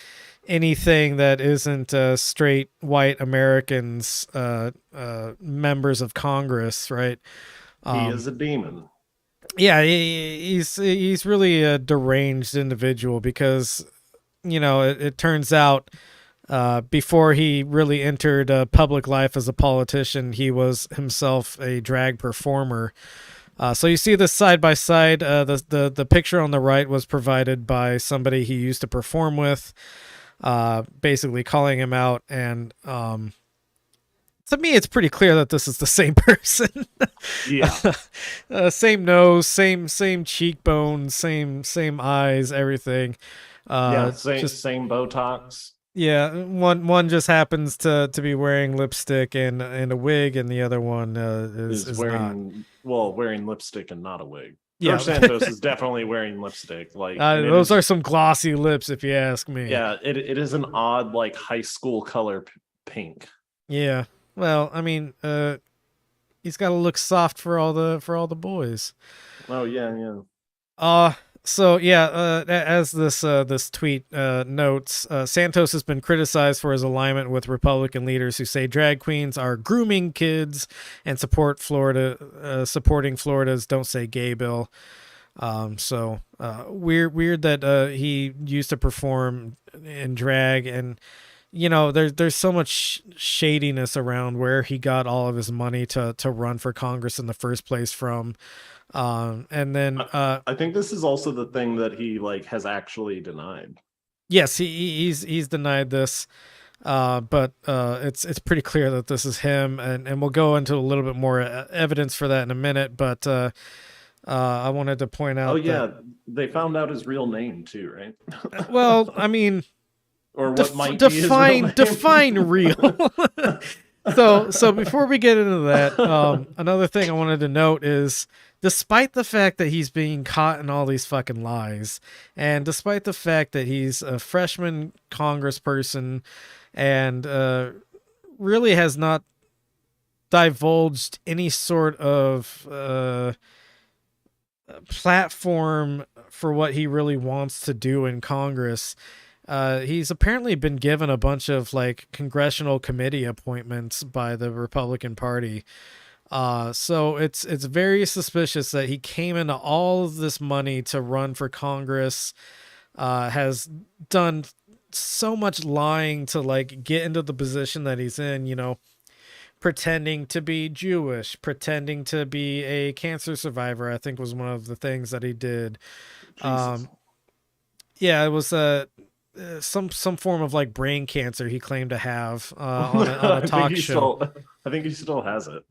anything that isn't straight white Americans, members of Congress, right? He is a demon. Yeah, he's really a deranged individual because, you know, it turns out before he really entered public life as a politician, he was himself a drag performer. So you see this side by side. The picture on the right was provided by somebody he used to perform with. Basically calling him out, and to me it's pretty clear that this is the same person. Yeah. Same nose, same cheekbones, same eyes, everything. Same Botox. Yeah, one just happens to be wearing lipstick and a wig, and the other one is wearing not. wearing lipstick and not a wig. Yeah. George Santos is definitely wearing lipstick. Like those are some glossy lips, if you ask me. Yeah, it is an odd like high school color pink. Yeah. Well, I mean, he's got to look soft for all the boys. Oh yeah. So yeah, as this tweet notes, Santos has been criticized for his alignment with Republican leaders who say drag queens are grooming kids and supporting Florida's "Don't Say Gay" bill. So weird that he used to perform in drag, and you know there's so much shadiness around where he got all of his money to run for Congress in the first place from. And then I think this is also the thing that he like has actually denied. Yes, he's denied this, but it's pretty clear that this is him, and we'll go into a little bit more evidence for that in a minute. But I wanted to point out. Oh yeah, they found out his real name too, right? Well, I mean, or what might be his real name. define real. So before we get into that, another thing I wanted to note is, despite the fact that he's being caught in all these fucking lies, and despite the fact that he's a freshman congressperson and really has not divulged any sort of platform for what he really wants to do in Congress, he's apparently been given a bunch of like congressional committee appointments by the Republican Party. So it's very suspicious that he came into all of this money to run for Congress, has done so much lying to like get into the position that he's in, you know, pretending to be Jewish, pretending to be a cancer survivor, I think was one of the things that he did. Jesus. Yeah, it was some form of like brain cancer he claimed to have on a talk show. I think he still has it.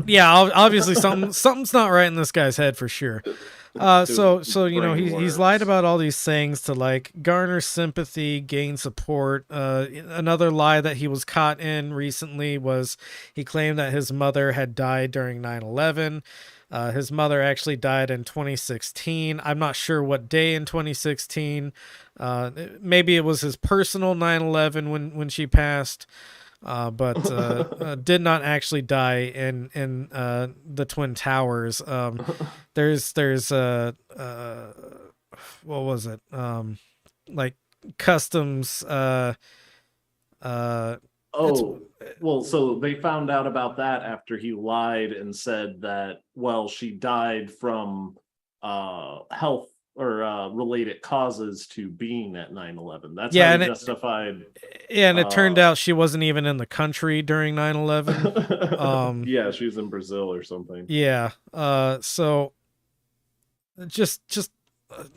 Yeah, obviously something's not right in this guy's head for sure. So you know, he's lied about all these things to like garner sympathy, gain support. Another lie that he was caught in recently was he claimed that his mother had died during 9/11. His mother actually died in 2016. I'm not sure what day in 2016. Maybe it was his personal 9/11 when she passed. But did not actually die in the Twin Towers. There's what was it? Like customs. Oh, well, so they found out about that after he lied and said that, well, she died from health or related causes to being at 9/11. That's how he justified. Yeah, and it turned out she wasn't even in the country during 9/11. Yeah, she was in Brazil or something. Yeah. So just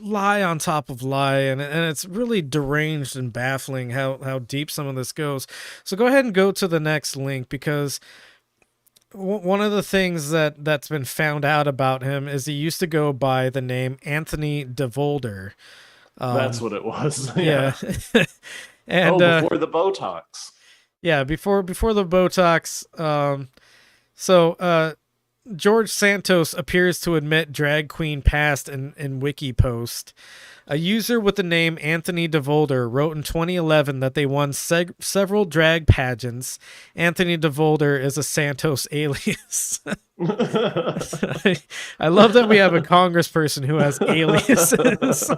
lie on top of lie, and it's really deranged and baffling how deep some of this goes. So go ahead and go to the next link, because one of the things that's been found out about him is he used to go by the name Anthony DeVolder. That's what it was. Yeah. And before the Botox. Yeah, before the Botox. So George Santos appears to admit drag queen past in Wiki post. A user with the name Anthony DeVolder wrote in 2011 that they won several drag pageants. Anthony DeVolder is a Santos alias. I love that we have a congressperson who has aliases.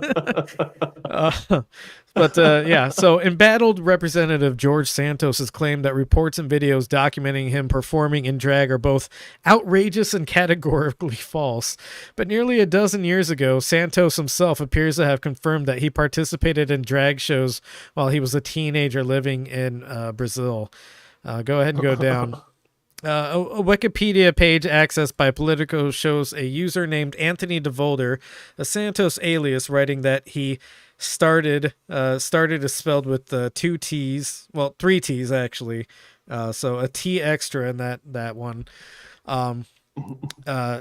Yeah, so embattled Representative George Santos has claimed that reports and videos documenting him performing in drag are both outrageous and categorically false. But nearly a dozen years ago, Santos himself appears to have confirmed that he participated in drag shows while he was a teenager living in Brazil. Go ahead and go down. A Wikipedia page accessed by Politico shows a user named Anthony DeVolder, a Santos alias, writing that he started is spelled with two T's, well, three T's actually, so a T extra in that one.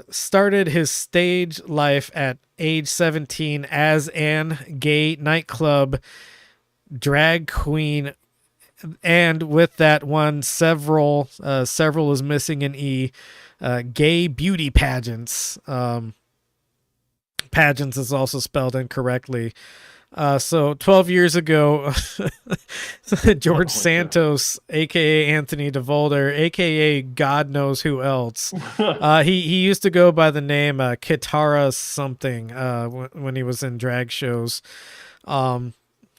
Started his stage life at age 17 as an gay nightclub drag queen, and with that one, several is missing an E, gay beauty pageants. Pageants is also spelled incorrectly. So 12 years ago, George Santos, aka Anthony DeVolder, aka God knows who else, he used to go by the name Kitara something when he was in drag shows.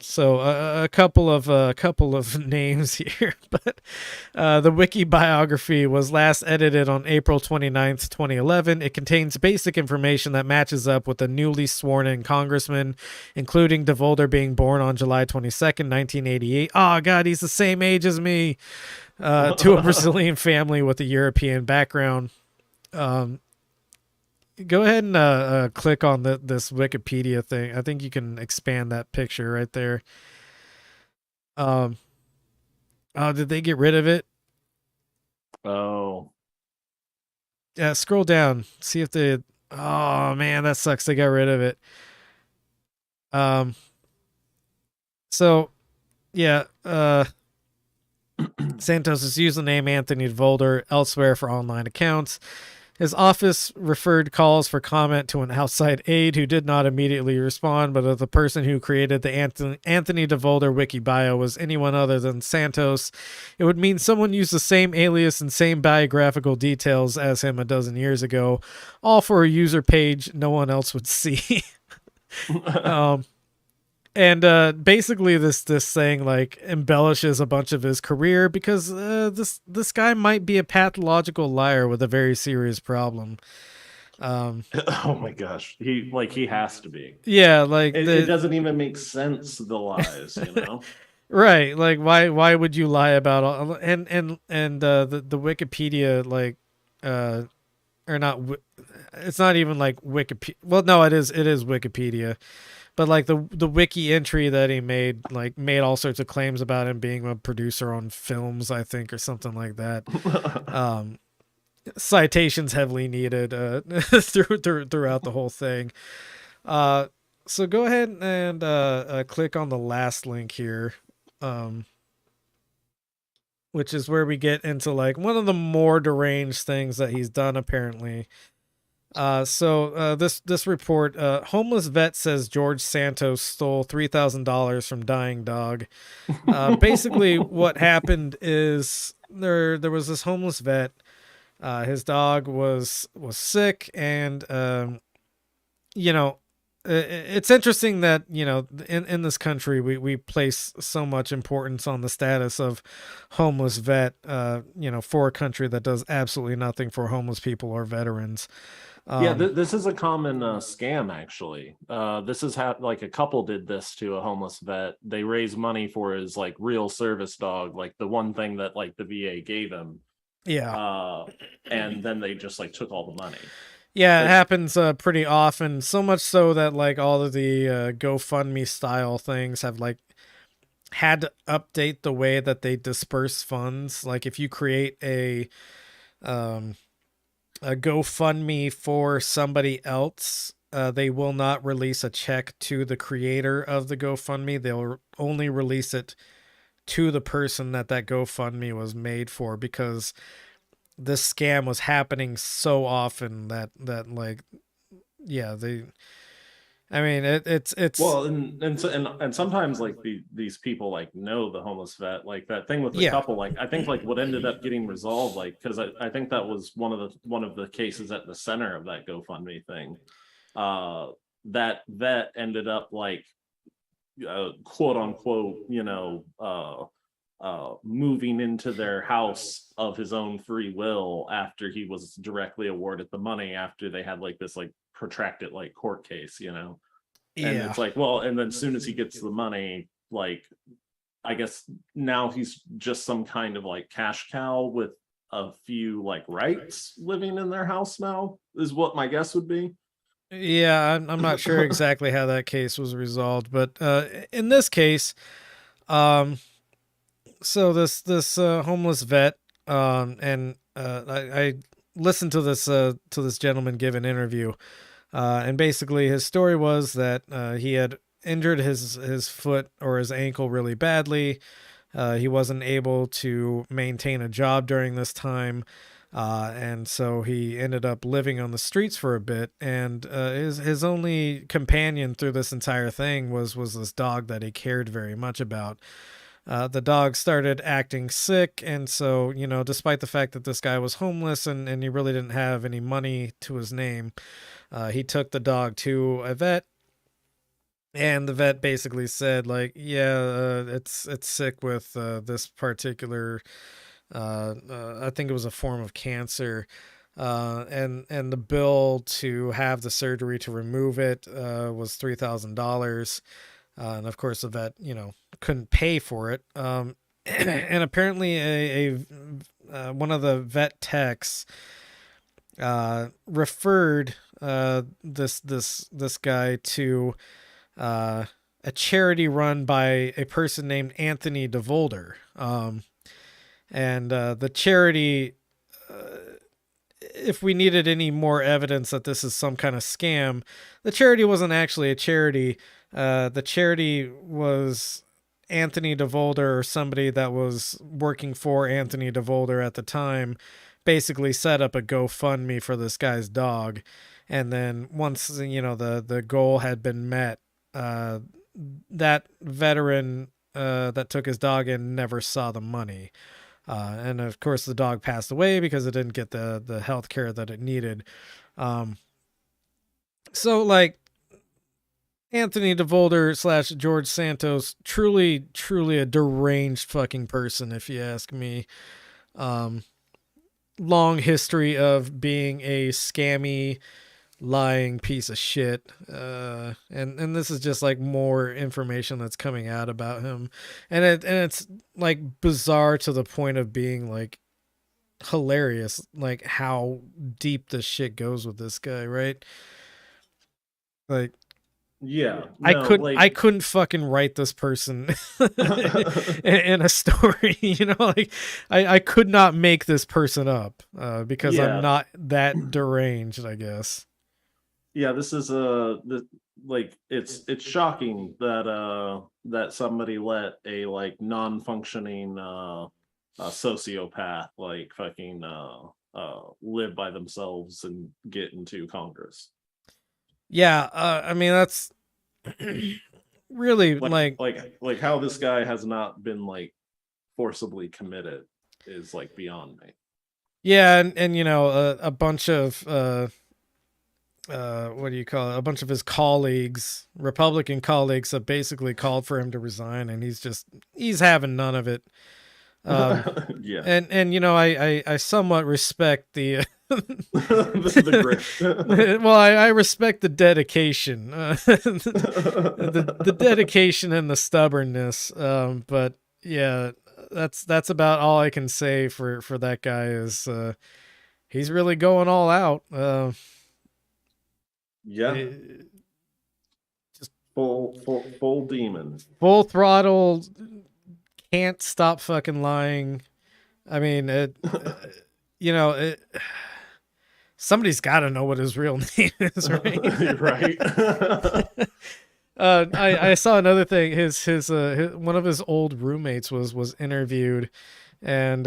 So a couple of names here, but the wiki biography was last edited on April 29th, 2011. It contains basic information that matches up with the newly sworn in congressman, including DeVolder being born on July 22nd, 1988. Oh God, he's the same age as me. To a Brazilian family with a European background. Go ahead and click on this Wikipedia thing. I think you can expand that picture right there. Oh, did they get rid of it? Oh. Yeah, scroll down. See if they... Oh, man, that sucks. They got rid of it. So, yeah, Santos has used the name Anthony DeVolder elsewhere for online accounts. His office referred calls for comment to an outside aide who did not immediately respond, but if the person who created the Anthony DeVolder wiki bio was anyone other than Santos, it would mean someone used the same alias and same biographical details as him a dozen years ago, all for a user page no one else would see. And basically this thing like embellishes a bunch of his career because this guy might be a pathological liar with a very serious problem. Oh my gosh, he has to be. Yeah, like it doesn't even make sense, the lies, you know. Right, like why would you lie about all and the Wikipedia like or not, it's not even like Wikipedia. Well, no, it is Wikipedia. but like the wiki entry that he made, like, made all sorts of claims about him being a producer on films, I think, or something like that. Citations heavily needed throughout the whole thing. So go ahead and click on the last link here, which is where we get into like one of the more deranged things that he's done apparently. This report, homeless vet says George Santos stole $3,000 from dying dog. Basically, what happened is there was this homeless vet. His dog was sick, and you know, it's interesting that, you know, in this country we place so much importance on the status of homeless vet, you know, for a country that does absolutely nothing for homeless people or veterans. Yeah, this is a common scam, actually. This is how, like, a couple did this to a homeless vet. They raised money for his, like, real service dog, like the one thing that, like, the VA gave him. Yeah. And then they just, like, took all the money. Yeah, it Which- happens pretty often. So much so that like all of the GoFundMe style things have like had to update the way that they disperse funds. Like if you create a GoFundMe for somebody else, they will not release a check to the creator of the GoFundMe. They'll only release it to the person that GoFundMe was made for, because this scam was happening so often that like, yeah, I mean, it's well, and sometimes like these people like know the homeless vet, like that thing with the Yeah. couple. Like I think like what ended up getting resolved, like because I think that was one of the cases at the center of that GoFundMe thing. That vet ended up like quote unquote, you know, moving into their house of his own free will after he was directly awarded the money, after they had like this like protracted like court case, you know. And Yeah. it's like, well, and then as soon as he gets the money, like I guess now he's just some kind of like cash cow with a few like rights living in their house now, is what my guess would be. Yeah, I'm not sure exactly how that case was resolved, but in this case, so this homeless vet, and I listened to this gentleman give an interview, and basically his story was that he had injured his foot or his ankle really badly. He wasn't able to maintain a job during this time. And so he ended up living on the streets for a bit, and his only companion through this entire thing was this dog that he cared very much about. The dog started acting sick, and so, you know, despite the fact that this guy was homeless and he really didn't have any money to his name, he took the dog to a vet, and the vet basically said, like, yeah, it's sick with this particular, I think it was a form of cancer, and the bill to have the surgery to remove it was $3,000, and of course the vet, you know, couldn't pay for it. And apparently a one of the vet techs referred this guy to a charity run by a person named Anthony DeVolder. And the charity, if we needed any more evidence that this is some kind of scam, the charity wasn't actually a charity. The charity was Anthony DeVolder, or somebody that was working for Anthony DeVolder at the time, basically set up a GoFundMe for this guy's dog. And then once, you know, the goal had been met, that veteran that took his dog in never saw the money. And of course the dog passed away because it didn't get the health care that it needed. So like, Anthony DeVolder / George Santos, truly a deranged fucking person, if you ask me. Long history of being a scammy, lying piece of shit. And this is just like more information that's coming out about him, and it's like bizarre to the point of being like hilarious, like how deep this shit goes with this guy, right? Like, Yeah, I no, I couldn't fucking write this person in a story, you know, like I could not make this person up because I'm yeah, not that deranged, I guess. yeah. This is like it's shocking that that somebody let a like non-functioning a sociopath like fucking live by themselves and get into Congress. Yeah, I mean that's really like Like how this guy has not been like forcibly committed is like beyond me. yeah, and you know a bunch of what do you call it? A bunch of his colleagues, Republican colleagues, have basically called for him to resign, and he's having none of it. Yeah. And you know I somewhat respect the The grit. well I respect the dedication, the dedication and the stubbornness. But yeah, that's about all I can say for that guy is he's really going all out. Yeah, It- full demon. full throttle, can't stop fucking lying. I mean, you know, somebody's got to know what his real name is, right? Right. I saw another thing. His one of his old roommates was interviewed, and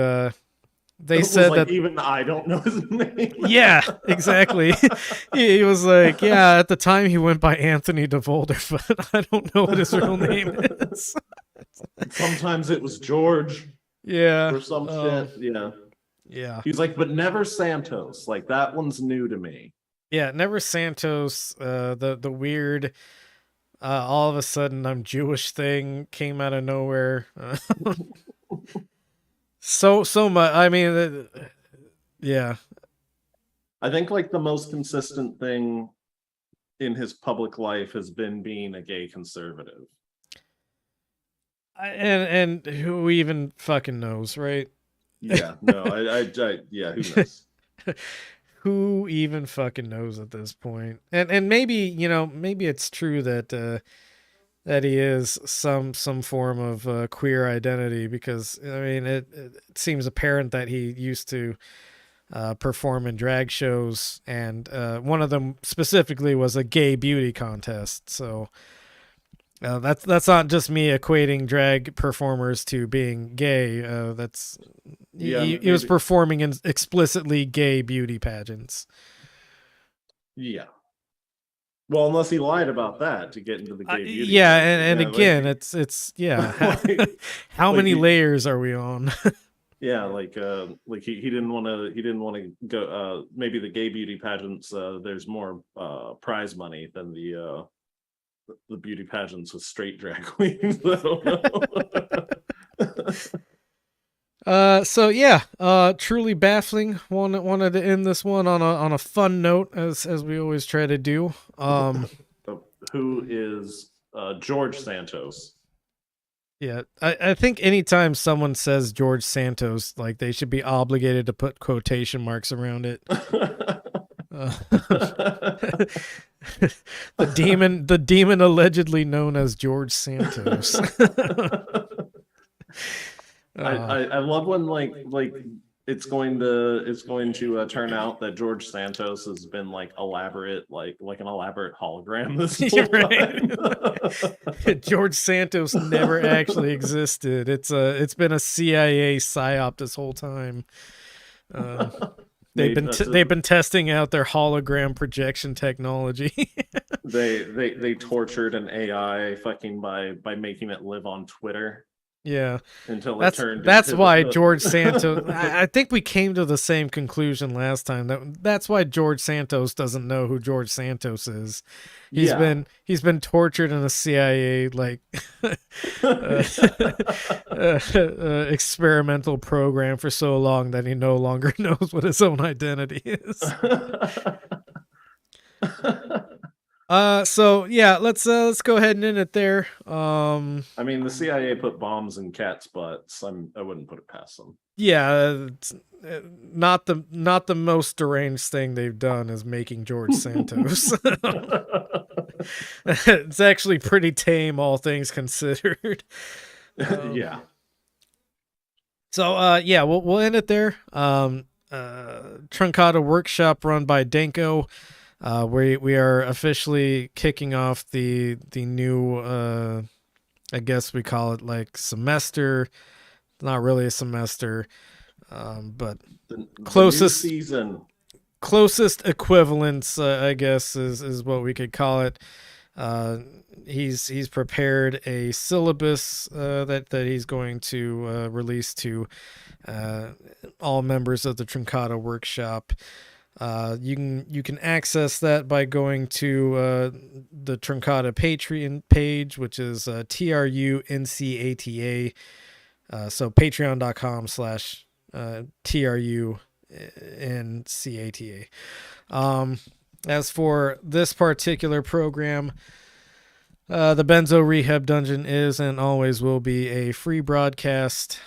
they It was said like, that even I don't know his name. yeah, exactly. He was like, yeah, at the time he went by Anthony DeVolder, but I don't know what his real name is. Sometimes it was George Yeah. or some shit. Yeah. Yeah. He's like, but never Santos. Like that one's new to me. Yeah, never Santos. The weird all of a sudden I'm Jewish thing came out of nowhere. So much. I mean, yeah. I think like the most consistent thing in his public life has been being a gay conservative. And who even fucking knows, right? Yeah, no, yeah, who knows? Who even fucking knows at this point? And maybe, you know, maybe it's true that that he is some form of queer identity, because I mean it seems apparent that he used to perform in drag shows, and one of them specifically was a gay beauty contest. So that's not just me equating drag performers to being gay. That's Yeah, he was performing in explicitly gay beauty pageants. Yeah. Well, unless he lied about that to get into the gay beauty. Yeah, pageant. and Yeah, again, like, it's yeah. like, How like many he- layers are we on? yeah, like he didn't want to go maybe the gay beauty pageants there's more prize money than the beauty pageants with straight drag queens. I don't know. So yeah, truly baffling. Wanted to end this one on a fun note, as we always try to do. Who is George Santos? Yeah, I think anytime someone says George Santos, like they should be obligated to put quotation marks around it. The demon allegedly known as George Santos. I love when like it's going to turn out that George Santos has been like elaborate like an elaborate hologram this whole time. George Santos never actually existed. It's been a CIA psyop this whole time. They've been testing out their hologram projection technology. they tortured an AI fucking by making it live on Twitter. Yeah, until that's why George Santos. I think we came to the same conclusion last time. That's why George Santos doesn't know who George Santos is. He's been tortured in a CIA like experimental program for so long that he no longer knows what his own identity is. So yeah, let's go ahead and end it there. I mean, the CIA put bombs in cats' butts. I wouldn't put it past them. Yeah, it's not the most deranged thing they've done is making George Santos. It's actually pretty tame, all things considered. Yeah. So yeah, we'll end it there. Truncata Workshop run by Danko. We are officially kicking off the new I guess we call it like semester. Not really a semester, but The closest new season. closest equivalence, I guess, is what we could call it. He's prepared a syllabus that he's going to release to all members of the Truncata Workshop. You can access that by going to the Truncata Patreon page, which is TRUNCATA. So patreon.com/TRUNCATA. As for this particular program, the Benzo Rehab Dungeon is and always will be a free broadcast.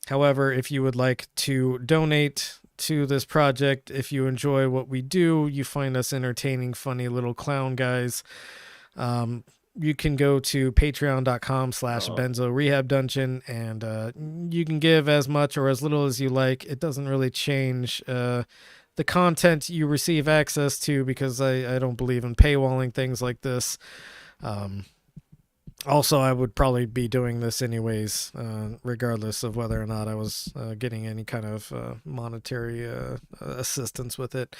However, if you would like to donate to this project, if you enjoy what we do, you find us entertaining, funny little clown guys, you can go to patreon.com/Benzo Rehab Dungeon, and you can give as much or as little as you like. It doesn't really change the content you receive access to, because I don't believe in paywalling things like this. Also, I would probably be doing this anyways, regardless of whether or not I was getting any kind of monetary assistance with it.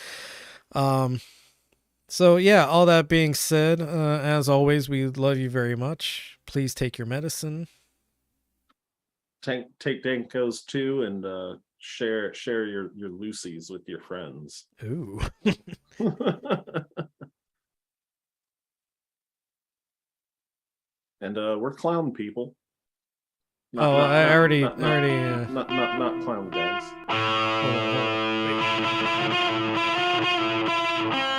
So yeah, all that being said, as always, we love you very much. Please take your medicine. Take Danko's too, and share your Lucy's with your friends. Ooh. And we're clown people. I already. Not clown guys. Hold on, wait.